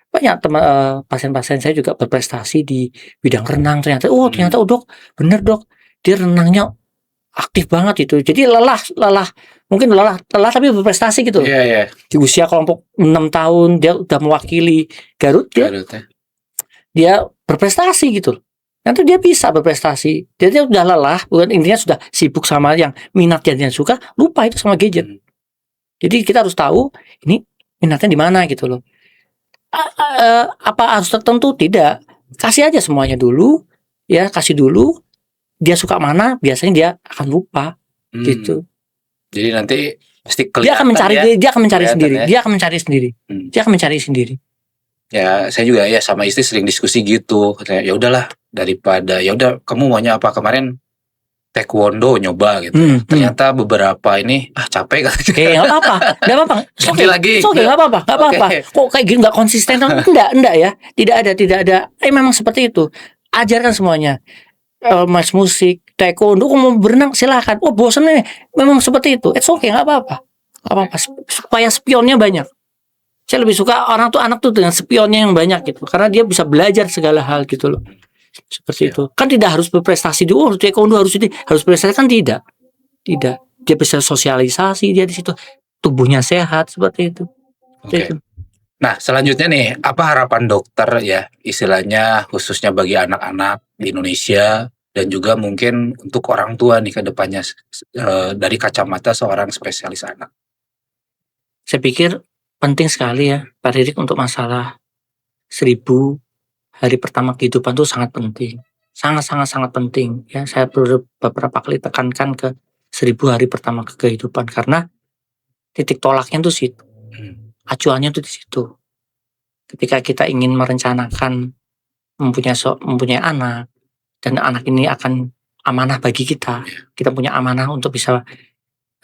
Banyak teman pasien-pasien saya juga berprestasi di bidang renang ternyata. Ternyata dok, bener dok, dia renangnya aktif banget itu. Jadi lelah mungkin lelah tapi berprestasi gitu. Iya. Di usia kelompok 6 tahun dia udah mewakili Garut ya. Dia berprestasi gitu. Nanti dia bisa berprestasi. Dia udah lelah, bukan intinya sudah sibuk sama yang minat yang dia suka, lupa itu sama gadget. Jadi kita harus tahu ini minatnya di mana gitu loh. Apa harus tertentu? Tidak. Kasih aja semuanya dulu, ya kasih dulu. Dia suka mana, biasanya dia akan lupa gitu. Jadi nanti pasti kelihatan dia akan mencari sendiri. Ya. Dia akan mencari sendiri. Ya, saya juga ya sama istri sering diskusi gitu. Katanya ya udahlah, daripada ya udah kamu maunya apa, kemarin taekwondo nyoba gitu. Ternyata beberapa ini capek katanya. Enggak apa-apa. Ganti lagi. Enggak apa-apa. Kok kayak gini enggak konsisten? Enggak ya. Tidak ada. Memang seperti itu. Ajarkan semuanya. Mas musik, taekwondo, mau berenang silakan. Bosan nih. Memang seperti itu. It's okay, enggak apa-apa. Supaya spionnya banyak. Saya lebih suka anak tuh dengan spionnya yang banyak gitu, karena dia bisa belajar segala hal gitu loh. Seperti itu. Kan tidak harus berprestasi di taekwondo harus berprestasi, kan tidak. Dia bisa sosialisasi, dia di situ tubuhnya sehat seperti itu. Oke. Nah, selanjutnya nih, apa harapan dokter ya, istilahnya khususnya bagi anak-anak di Indonesia dan juga mungkin untuk orang tua nih ke depannya dari kacamata seorang spesialis anak? Saya pikir penting sekali ya Pak Ririk untuk masalah 1000 hari pertama kehidupan itu sangat penting. Sangat penting ya. Saya beberapa kali tekankan ke 1000 hari pertama kehidupan karena titik tolaknya tuh situ. Acuannya tuh di situ. Ketika kita ingin merencanakan mempunyai anak dan anak ini akan amanah bagi kita. Kita punya amanah untuk bisa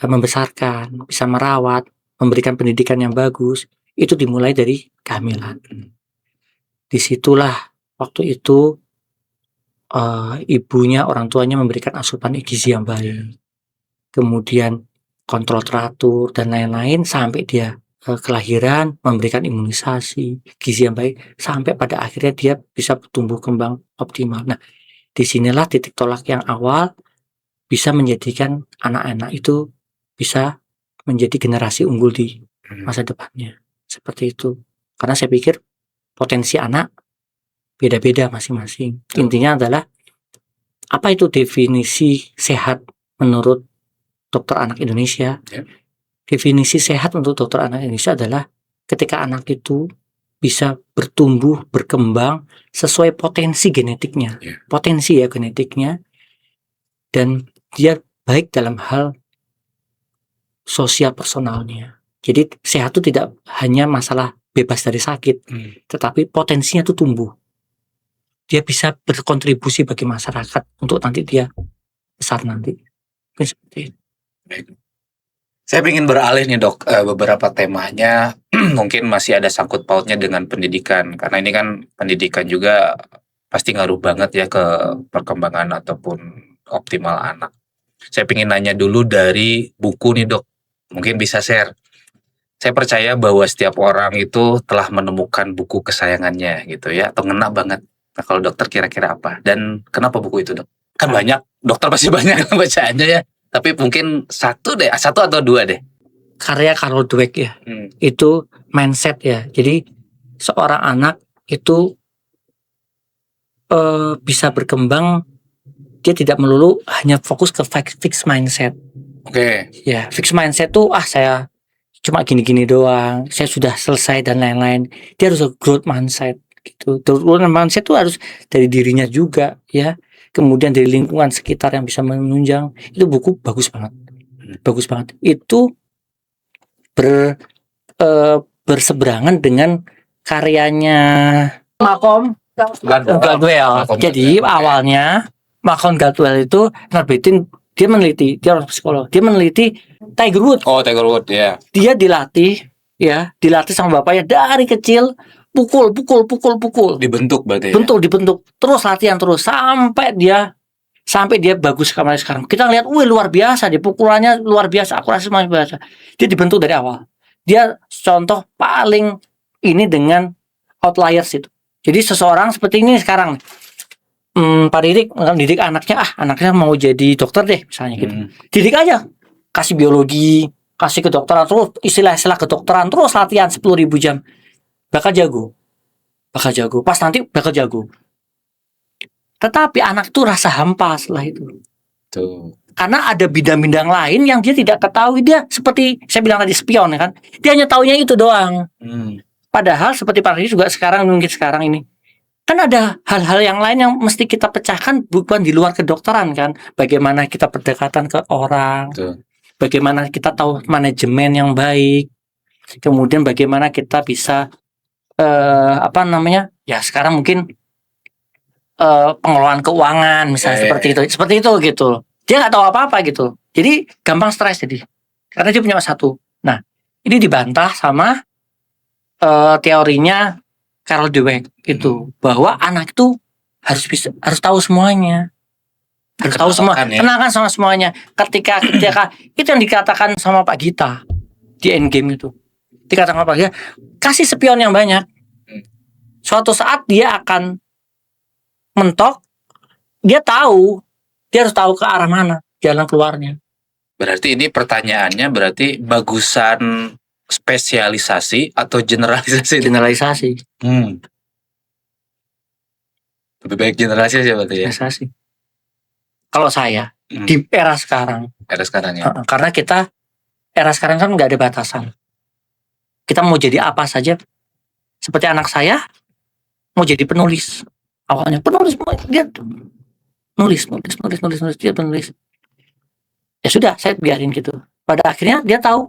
membesarkan, bisa merawat, memberikan pendidikan yang bagus, itu dimulai dari kehamilan. Disitulah waktu itu ibunya, orang tuanya memberikan asupan gizi yang baik, kemudian kontrol teratur dan lain-lain sampai dia kelahiran, memberikan imunisasi, gizi yang baik sampai pada akhirnya dia bisa tumbuh kembang optimal. Nah, disinilah titik tolak yang awal bisa menjadikan anak-anak itu bisa menjadi generasi unggul di masa depannya. Seperti itu. Karena saya pikir potensi anak beda-beda masing-masing. Intinya adalah apa itu definisi sehat menurut dokter anak Indonesia? Definisi sehat untuk dokter anak Indonesia adalah ketika anak itu bisa bertumbuh, berkembang sesuai potensi genetiknya. Potensi ya genetiknya. Dan dia baik dalam hal sosial personalnya. Jadi sehat itu tidak hanya masalah bebas dari sakit, tetapi potensinya itu tumbuh. Dia bisa berkontribusi bagi masyarakat untuk nanti dia besar nanti. Seperti itu. Saya ingin beralih nih dok, beberapa temanya mungkin masih ada sangkut pautnya dengan pendidikan, karena ini kan pendidikan juga pasti ngaruh banget ya ke perkembangan ataupun optimal anak. Saya ingin nanya dulu dari buku nih dok, mungkin bisa share. Saya percaya bahwa setiap orang itu telah menemukan buku kesayangannya gitu ya, atau ngena banget. Nah kalau dokter kira-kira apa? Dan kenapa buku itu dok? Kan banyak, dokter pasti banyak bacaannya ya. Tapi mungkin satu atau dua deh. Karya Carol Dweck ya, itu mindset ya. Jadi seorang anak itu bisa berkembang, dia tidak melulu hanya fokus ke fixed mindset. Oke. Ya, fixed mindset tuh saya cuma gini-gini doang, saya sudah selesai dan lain-lain. Dia harus growth mindset gitu. Growth mindset tuh harus dari dirinya juga ya. Kemudian dari lingkungan sekitar yang bisa menunjang. Itu buku bagus banget. Bagus banget. Itu berseberangan dengan karyanya Malcolm Gladwell. Jadi awalnya Malcolm Gladwell itu nerbitin, dia meneliti, dia orang psikolog, dia meneliti Tiger Woods. Oh, Tiger Woods ya. Dia dilatih sama bapaknya dari kecil pukul. Dibentuk berarti ya. Dibentuk terus, latihan terus sampai dia bagus sekarang. Kita lihat, luar biasa, dia pukulannya luar biasa, akurasi luar biasa. Dia dibentuk dari awal. Dia contoh paling ini dengan outliers itu. Jadi seseorang seperti ini sekarang, Pak Didik didik anaknya mau jadi dokter deh misalnya gitu. Didik aja, kasih biologi, kasih kedokteran, terus istilah-istilah kedokteran, terus latihan 10.000 jam, bakal jago. Pas nanti bakal jago. Tetapi anak tuh rasa hampa setelah itu. Tuh. Karena ada bidang-bidang lain yang dia tidak ketahui. Dia seperti saya bilang tadi, spion ya kan. Dia hanya taunya itu doang. Padahal seperti Pak Didik juga mungkin sekarang ini, kan ada hal-hal yang lain yang mesti kita pecahkan, bukan di luar kedokteran kan. Bagaimana kita berdekatan ke orang, bagaimana kita tahu manajemen yang baik, kemudian bagaimana kita bisa ya sekarang mungkin pengelolaan keuangan misalnya, seperti itu gitu. Dia nggak tahu apa-apa gitu, jadi gampang stres jadi karena dia punya satu. Nah, ini dibantah sama teorinya Carol Dweck itu, bahwa anak itu harus tahu semuanya, kenalkan sama semuanya. Ketika itu yang dikatakan sama Pak Gita di Endgame itu, dikatakan sama Pak Gita, kasih spion yang banyak, suatu saat dia akan mentok, dia harus tahu ke arah mana jalan keluarnya. Berarti ini pertanyaannya bagusan spesialisasi atau generalisasi? Lebih baik generalisasi berarti ya. Generalisasi. Kalau saya di era sekarang ya. Karena era sekarang kan nggak ada batasan. Kita mau jadi apa saja. Seperti anak saya mau jadi penulis. Awalnya penulis, dia nulis, dia penulis. Ya sudah, saya biarin gitu. Pada akhirnya dia tahu,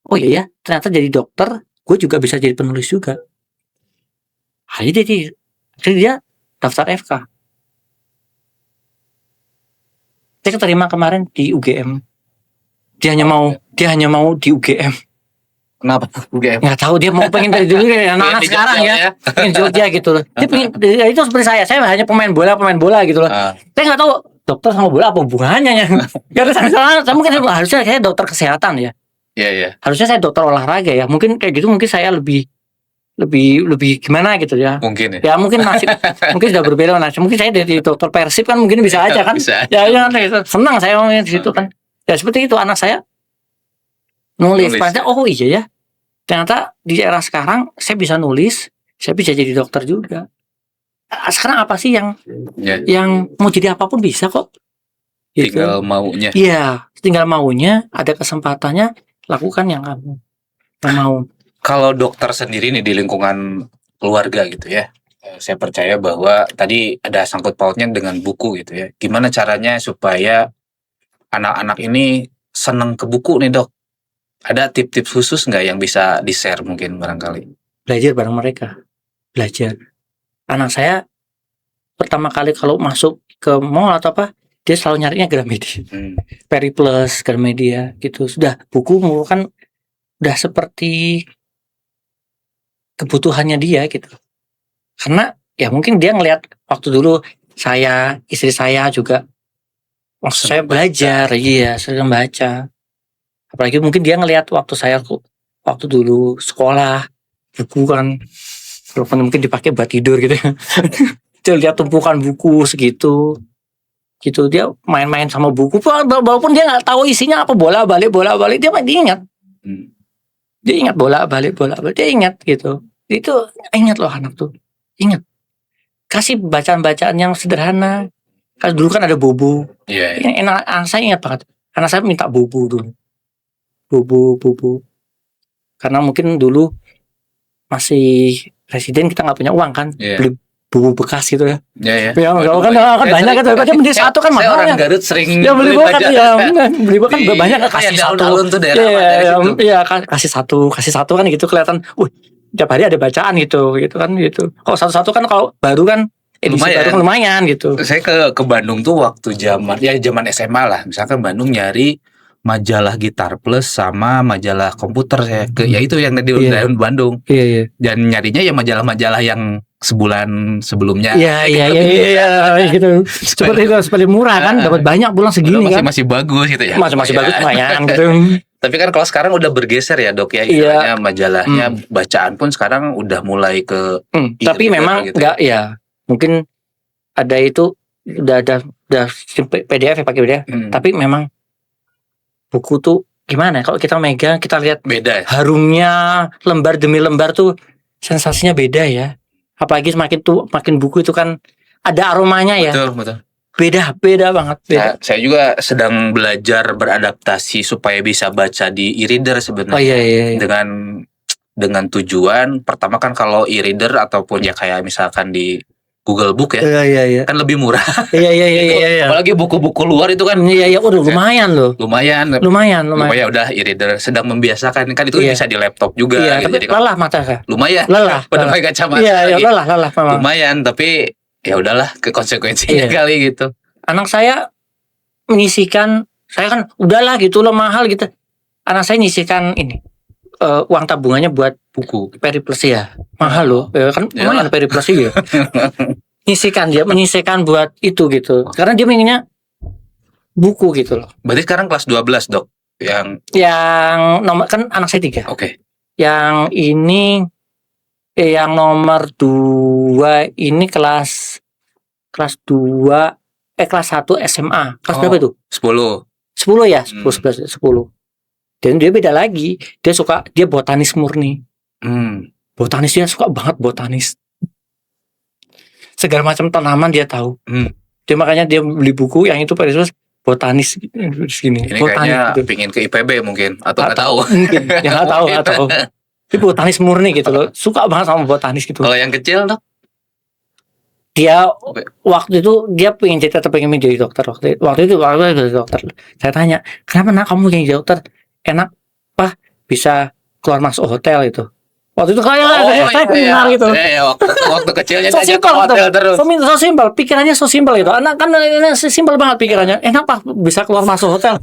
oh iya ya, ternyata jadi dokter, gue juga bisa jadi penulis juga. Akhirnya dia daftar FK. Dia keterima kemarin di UGM. Dia hanya mau di UGM. Kenapa UGM? Nggak tahu, dia mau pengen dari dulu ya, anak-anak sekarang ya, pengen Jogja gitu loh. Dia pengen, itu seperti saya hanya pemain bola gitu loh. Saya nggak tahu dokter sama bola apa hubungannya ya. Karena saya mungkin harusnya saya dokter kesehatan ya. Iya. Harusnya saya dokter olahraga ya. Mungkin kayak gitu, mungkin saya lebih gimana gitu ya. Mungkin ya. Ya mungkin mungkin sudah berbeda nasib. Mungkin saya dari dokter Persib kan mungkin bisa aja kan. Bisa. Ya senang saya di situ kan. Ya seperti itu, anak saya nulis. Padahal oh iya ya. Ternyata di era sekarang saya bisa nulis, saya bisa jadi dokter juga. Sekarang apa sih yang mau jadi apapun bisa kok. Gitu. Tinggal maunya. Iya, tinggal maunya, ada kesempatannya, lakukan yang kamu mau. Kalau dokter sendiri nih di lingkungan keluarga gitu ya, saya percaya bahwa tadi ada sangkut pautnya dengan buku gitu ya. Gimana caranya supaya anak-anak ini senang ke buku nih dok? Ada tips-tips khusus nggak yang bisa di-share mungkin barangkali? Belajar bareng mereka. Belajar. Anak saya pertama kali kalau masuk ke mall atau apa, dia selalu nyarinya Gramedia. Periplus, Gramedia gitu. Sudah buku kan udah seperti kebutuhannya dia gitu. Karena ya mungkin dia ngelihat waktu dulu istri saya juga waktu saya belajar, sering baca. Apalagi mungkin dia ngelihat waktu dulu sekolah, buku kan walaupun mungkin dipakai buat tidur gitu. Dia lihat tumpukan buku segitu. Gitu, dia main-main sama buku walaupun dia nggak tahu isinya apa, bola-balik dia ingat. Dia ingat bola-balik dia ingat gitu. Itu ingat loh anak tuh. Ingat. Kasih bacaan-bacaan yang sederhana. Kan dulu kan ada bobo. Iya. Anak saya ingat banget. Anak saya minta bobo dulu. Bobo. Karena mungkin dulu masih residen, kita nggak punya uang kan. Beli bobo bekas gitu ya. Iya. Ya kan banyak kan. Dia beli satu kan mahal. Orang Garut sering beli bekas ya. Beli bekas banyak kan, kasih satu. Iya, kasih satu kan gitu kelihatan. Tiap hari ada bacaan gitu kan gitu. Kalau satu-satu kan kalau baru kan edisi baru kan lumayan gitu. Saya ke Bandung tuh waktu zaman SMA lah. Misalkan Bandung nyari majalah Gitar Plus sama majalah komputer saya ya itu yang di Iya. Bandung. Iya. Dan nyarinya ya majalah-majalah yang sebulan sebelumnya. Iya gitu. Seperti murah kan, dapat banyak pulang segini kan. Masih bagus gitu ya. Masih bagus lumayan gitu. Tapi kan kalau sekarang udah bergeser ya dok ya, istilahnya majalahnya bacaan pun sekarang udah mulai ke tapi memang gitu enggak ya. Mungkin ada itu udah PDF ya, pakai PDF. Tapi memang buku tuh gimana kalau kita megang, kita lihat beda harumnya lembar demi lembar tuh sensasinya beda ya. Apalagi makin buku itu kan ada aromanya ya. Betul. Beda banget. Saya juga sedang belajar beradaptasi supaya bisa baca di e-reader sebenarnya. Iya. Dengan tujuan pertama kan kalau e-reader ataupun ya kayak misalkan di Google Book ya. Iya. Kan lebih murah. Iya. Apalagi buku-buku luar itu kan. Iya, udah lumayan loh. Lumayan. Lumayan. Udah e-reader sedang membiasakan kan itu bisa di laptop juga. Iya, tapi lelah mata saya. Lumayan. Lelah. Pada pakai kacamata. Iya, lelah memang. Lumayan, tapi ya udahlah ke konsekuensinya kali gitu. Anak saya menyisihkan, saya kan udahlah gitu loh mahal gitu. Anak saya nyisihkan ini uang tabungannya buat buku Periplus ya. Mahal loh. Kan lumayan Periplus ya. Menyisihkan buat itu gitu. Karena dia pengennya buku gitu loh. Berarti sekarang kelas 12 dok? Yang nomor kan anak saya 3. Oke. Yang ini yang nomor 2 ini kelas 2 kelas 1 SMA. Kelas berapa itu? 10 ya? 10. Dan dia beda lagi. Dia botanis murni. Botanis, dia suka banget botanis. Segala macam tanaman dia tahu. Dia makanya dia beli buku yang itu Periplus botanis segini. Ini botanis, kayaknya gitu. pingin ke IPB mungkin atau nggak tahu. Mungkin. Ya nggak tahu. Dia botanis murni gitu loh. Suka banget sama botanis gitu. Kalau yang kecil dok? Dia waktu itu dia pengen menjadi dokter waktu itu jadi dokter. Saya tanya, kenapa nak kamu jadi dokter? Enak apa bisa keluar masuk hotel itu. Waktu itu saya dengar gitu. Waktu kecilnya so aja ke hotel terus. So simpel, pikirannya so simpel gitu. Anak kan simpel banget pikirannya. Enak pak bisa keluar masuk hotel.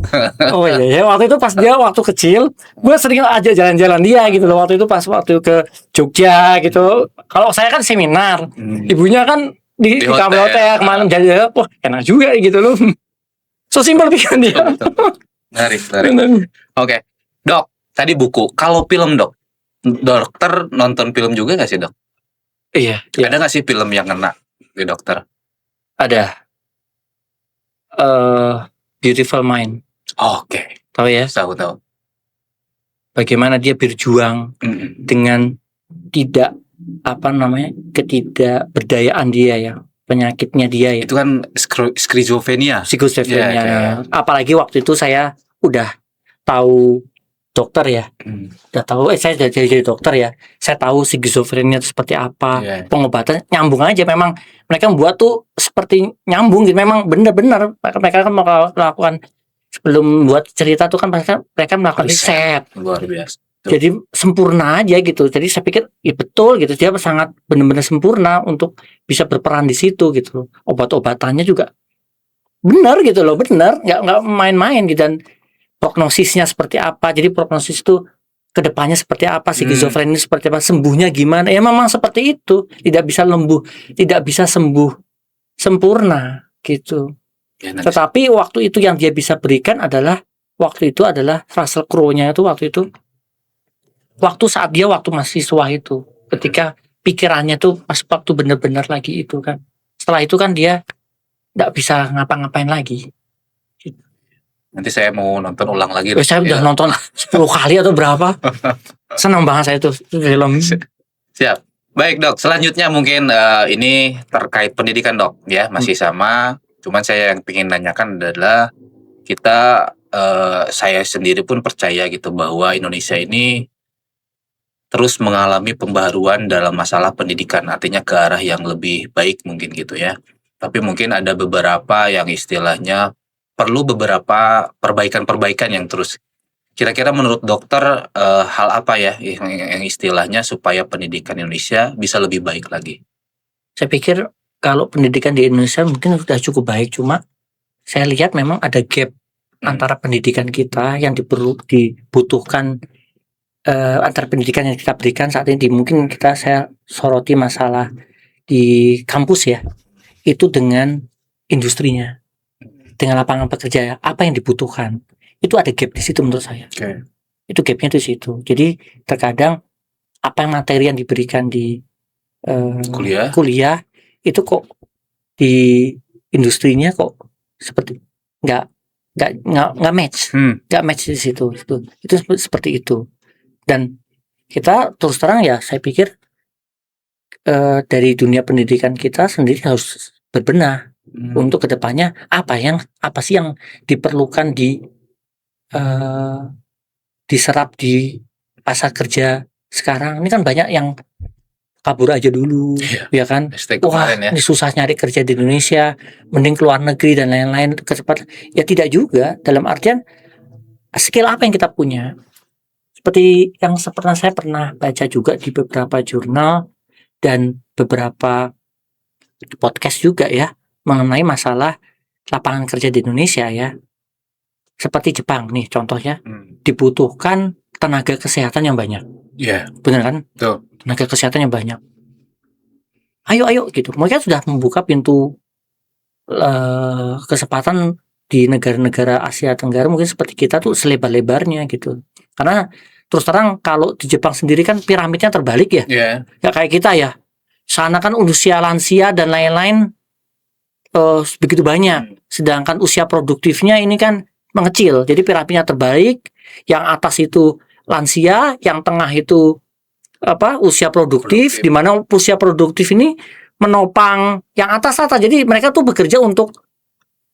Oh iya, waktu itu pas dia waktu kecil, gue sering aja jalan-jalan dia gitu loh. Waktu itu pas waktu ke Jogja gitu. Kalau saya kan seminar, ibunya kan di kamar hotel kemarin jadi wah enak juga gitu loh. So simpel pikiran dia. Menarik. Oke. Dok, tadi buku. Kalau film dok, dokter nonton film juga nggak sih dok? Iya. Ada nggak sih film yang kena di dokter? Ada. Beautiful Mind. Oke. Tahu ya? Tahu. Bagaimana dia berjuang dengan ketidakberdayaan dia ya, penyakitnya dia ya. Itu kan skizofrenia. Ya. Apalagi waktu itu saya udah tahu dokter ya. Udah tahu saya udah jadi dokter ya. Saya tahu skizofrenia itu seperti apa. Pengobatan nyambung aja, memang mereka membuat tuh seperti nyambung gitu. Memang benar-benar mereka kan melakukan sebelum buat cerita tuh kan mereka melakukan riset. Luar biasa. Jadi sempurna aja gitu. Jadi saya pikir ya betul gitu. Dia sangat benar-benar sempurna untuk bisa berperan di situ gitu. Obat-obatannya juga benar gitu loh, benar. Nggak main-main gitu. Dan prognosisnya seperti apa. Jadi prognosis itu kedepannya seperti apa, skizofrenia seperti apa, sembuhnya gimana. Ya memang seperti itu. Tidak bisa sembuh sempurna gitu. Tetapi waktu itu yang dia bisa berikan adalah Russell Crowe-nya itu waktu saat dia waktu mahasiswa itu, ketika pikirannya tuh pas waktu benar-benar lagi itu kan. Setelah itu kan dia nggak bisa ngapa-ngapain lagi. Nanti saya mau nonton ulang lagi. Saya udah nonton 10 kali atau berapa. Senang banget saya itu film. Siap. Baik dok, selanjutnya mungkin ini terkait pendidikan dok ya, masih sama. Cuman saya yang ingin nanyakan adalah saya sendiri pun percaya gitu bahwa Indonesia ini terus mengalami pembaharuan dalam masalah pendidikan, artinya ke arah yang lebih baik mungkin gitu ya. Tapi mungkin ada beberapa yang istilahnya perlu beberapa perbaikan-perbaikan yang terus. Kira-kira menurut dokter hal apa ya yang istilahnya supaya pendidikan Indonesia bisa lebih baik lagi? Saya pikir kalau pendidikan di Indonesia mungkin sudah cukup baik, cuma saya lihat memang ada gap antara pendidikan kita yang dibutuhkan, antara pendidikan yang kita berikan saat ini, mungkin saya soroti masalah di kampus ya, itu dengan industrinya, dengan lapangan pekerja, apa yang dibutuhkan. Itu ada gap di situ menurut saya. Itu gapnya di situ. Jadi terkadang apa yang materi yang diberikan di kuliah itu kok di industrinya kok seperti nggak match, nggak match di situ. Itu seperti itu. Dan kita terus terang ya, saya pikir dari dunia pendidikan kita sendiri harus berbenah untuk kedepannya apa sih yang diperlukan diserap di pasar kerja sekarang. Ini kan banyak yang kabur aja dulu, ya kan? Wah, ini susah nyari kerja di Indonesia, mending keluar negeri dan lain-lain. Kecepatan ya tidak juga, dalam artian skill apa yang kita punya. Seperti yang saya pernah baca juga di beberapa jurnal dan beberapa podcast juga ya, mengenai masalah lapangan kerja di Indonesia ya. Seperti Jepang nih contohnya, dibutuhkan tenaga kesehatan yang banyak. Benar kan? Tenaga kesehatan yang banyak. Ayo gitu. Mereka sudah membuka pintu kesempatan di negara-negara Asia Tenggara, mungkin seperti kita tuh selebar-lebarnya gitu. Karena terus terang kalau di Jepang sendiri kan piramidnya terbalik ya. Ya kayak kita ya. Sana kan usia lansia dan lain-lain begitu banyak. Sedangkan usia produktifnya ini kan mengecil. Jadi piramidnya terbalik. Yang atas itu lansia, yang tengah itu usia produktif, di mana usia produktif ini menopang yang atas. Jadi mereka tuh bekerja untuk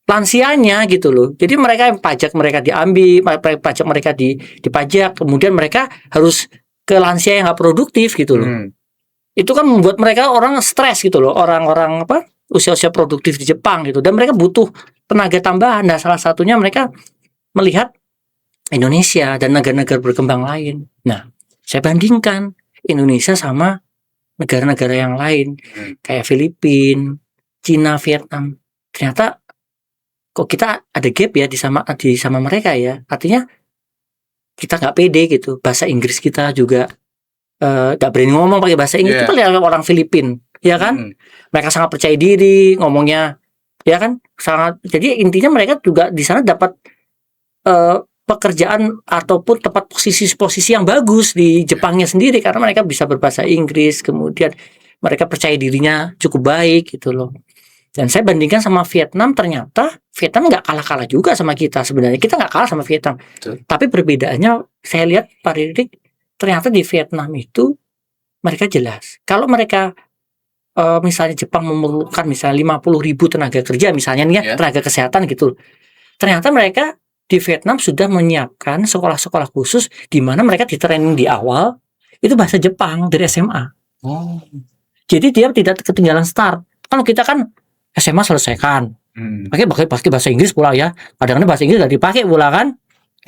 lansianya gitu loh. Jadi pajak mereka diambil, pajak mereka dipajak, kemudian mereka harus ke lansia yang nggak produktif gitu loh. Itu kan membuat mereka orang stres gitu loh, orang-orang usia-usia produktif di Jepang gitu, dan mereka butuh tenaga tambahan. Nah, salah satunya mereka melihat Indonesia dan negara-negara berkembang lain. Nah, saya bandingkan Indonesia sama negara-negara yang lain kayak Filipina, Cina, Vietnam. Ternyata kok kita ada gap ya di sama mereka ya. Artinya kita nggak pede gitu. Bahasa Inggris kita juga nggak berani ngomong pakai bahasa Inggris. Kita lihat orang Filipina, ya kan? Mereka sangat percaya diri ngomongnya, ya kan? Sangat. Jadi intinya mereka juga di sana dapat pekerjaan ataupun tempat posisi yang bagus di Jepangnya sendiri, karena mereka bisa berbahasa Inggris, kemudian mereka percaya dirinya cukup baik gitu loh. Dan saya bandingkan sama Vietnam, ternyata Vietnam nggak kalah-kalah juga sama kita sebenarnya. Kita nggak kalah sama Vietnam. Tapi perbedaannya saya lihat Pak Ririk, ternyata di Vietnam itu mereka jelas. Kalau mereka misalnya Jepang memerlukan misalnya 50.000 tenaga kerja misalnya nih ya, tenaga kesehatan gitu. Ternyata mereka di Vietnam sudah menyiapkan sekolah-sekolah khusus di mana mereka di-training di awal itu bahasa Jepang dari SMA. Jadi dia tidak ketinggalan start. Kalau kita kan SMA selesaikan, pakai bahasa Inggris pula ya. Kadang-kadang bahasa Inggris nggak dipakai pula kan,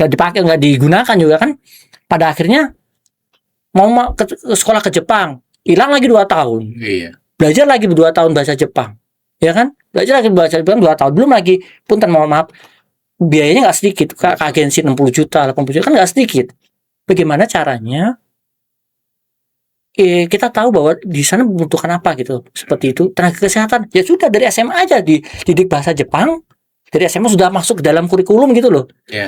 nggak digunakan juga kan. Pada akhirnya mau ke sekolah ke Jepang, hilang lagi 2 tahun. Belajar lagi 2 tahun bahasa Jepang, ya kan? Belajar lagi bahasa Jepang 2 tahun. Belum lagi, punten mohon maaf, biayanya nggak sedikit, ke agensi 60 juta, 80 juta kan nggak sedikit. Bagaimana caranya? Kita tahu bahwa di sana membutuhkan apa gitu, seperti itu. Tenaga kesehatan, ya sudah dari SMA aja dididik bahasa Jepang, dari SMA sudah masuk ke dalam kurikulum gitu loh. 2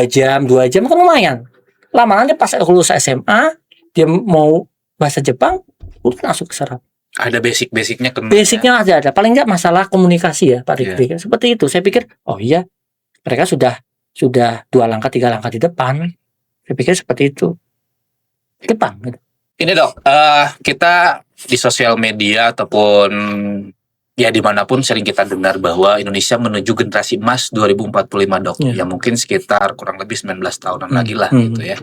jam kan lumayan. Lama-lama pas lulus SMA, dia mau bahasa Jepang, udah langsung keserap. Ada basic-basicnya kena. Basicnya ada. Paling nggak masalah komunikasi ya Pak Rikri. Seperti itu. Saya pikir, oh iya, mereka sudah 2 langkah 3 langkah di depan. Saya pikir seperti itu. Jepang gitu. Ini Dok, kita di sosial media ataupun ya dimanapun sering kita dengar bahwa Indonesia menuju generasi emas 2045 Dok, yang mungkin sekitar kurang lebih 19 tahunan lagi lah gitu ya.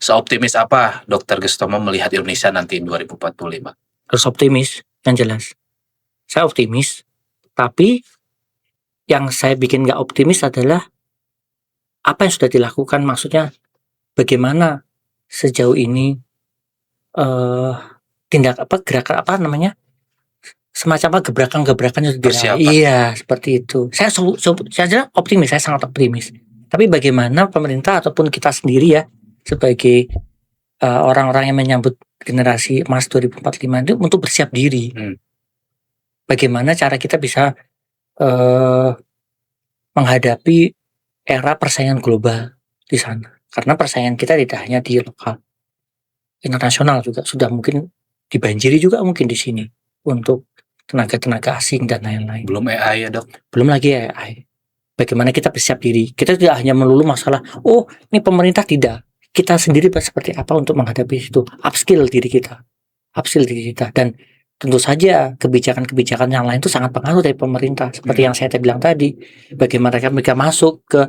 Seoptimis apa Dr. Gestomo melihat Indonesia nanti 2045? Harus optimis, yang jelas. Saya optimis, tapi yang saya bikin nggak optimis adalah apa yang sudah dilakukan, maksudnya bagaimana sejauh ini gerakan semacam gebrakan-gebrakan yang persiapan. Iya, seperti itu. Saya optimis, saya sangat optimis. Tapi bagaimana pemerintah ataupun kita sendiri ya sebagai orang-orang yang menyambut generasi emas 2045 itu untuk bersiap diri. Bagaimana cara kita bisa menghadapi era persaingan global di sana. Karena persaingan kita tidak hanya di lokal, internasional juga sudah mungkin dibanjiri juga mungkin di sini untuk tenaga-tenaga asing dan lain-lain. Belum AI ya dok? Belum lagi AI. Bagaimana kita bersiap diri. Kita tidak hanya melulu masalah, oh ini pemerintah, tidak. Kita sendiri seperti apa untuk menghadapi itu. Upskill diri kita. Dan tentu saja kebijakan-kebijakan yang lain itu sangat pengaruh dari pemerintah. Seperti yang saya bilang tadi. Bagaimana mereka masuk ke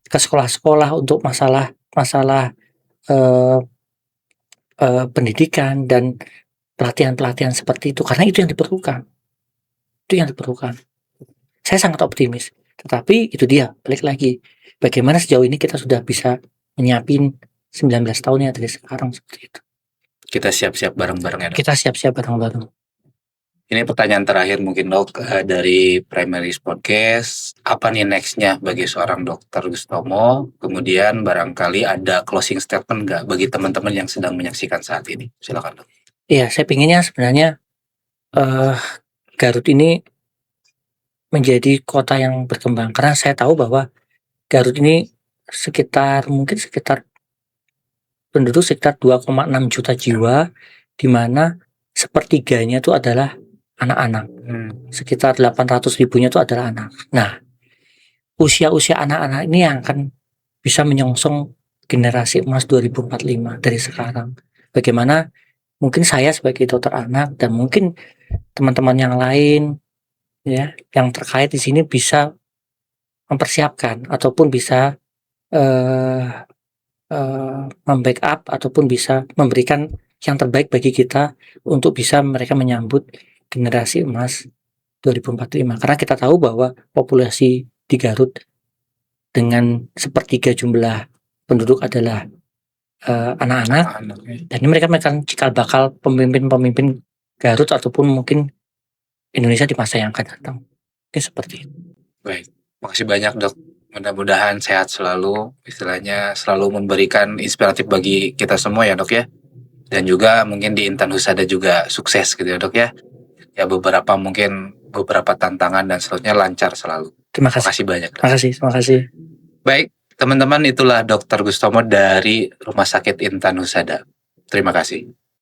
ke sekolah-sekolah untuk masalah pendidikan dan pelatihan-pelatihan seperti itu. Karena itu yang diperlukan. Saya sangat optimis. Tetapi itu dia, balik lagi. Bagaimana sejauh ini kita sudah bisa menyiapin 19 tahun ya dari sekarang seperti itu. Kita siap-siap bareng-bareng ya dok? Kita siap-siap bareng-bareng. Ini pertanyaan terakhir mungkin dok, dari Primaries Podcast. Apa nih nextnya bagi seorang Dokter Gustomo? Kemudian barangkali ada closing statement nggak bagi teman-teman yang sedang menyaksikan saat ini? Silakan dok. Iya, saya pinginnya sebenarnya Garut ini menjadi kota yang berkembang. Karena saya tahu bahwa Garut ini sekitar penduduk sekitar 2,6 juta jiwa, di mana sepertiganya itu adalah anak-anak. Sekitar 800 ribunya itu adalah anak. Nah, usia-usia anak-anak ini yang akan bisa menyongsong generasi emas 2045 dari sekarang. Bagaimana mungkin saya sebagai dokter anak dan mungkin teman-teman yang lain ya yang terkait di sini bisa mempersiapkan ataupun bisa membackup ataupun bisa memberikan yang terbaik bagi kita untuk bisa mereka menyambut generasi emas 2045. Karena kita tahu bahwa populasi di Garut dengan sepertiga jumlah penduduk adalah anak-anak, dan ini mereka akan cikal bakal pemimpin-pemimpin Garut ataupun mungkin Indonesia di masa yang akan datang. Oke, seperti itu. Baik, makasih banyak dok. Mudah-mudahan sehat selalu, istilahnya selalu memberikan inspiratif bagi kita semua ya dok ya. Dan juga mungkin di Intan Husada juga sukses gitu ya dok ya. Ya beberapa tantangan dan seterusnya lancar selalu. Terima kasih. Makasih banyak dok. Terima kasih. Baik, teman-teman, itulah Dokter Gustomo dari Rumah Sakit Intan Husada. Terima kasih.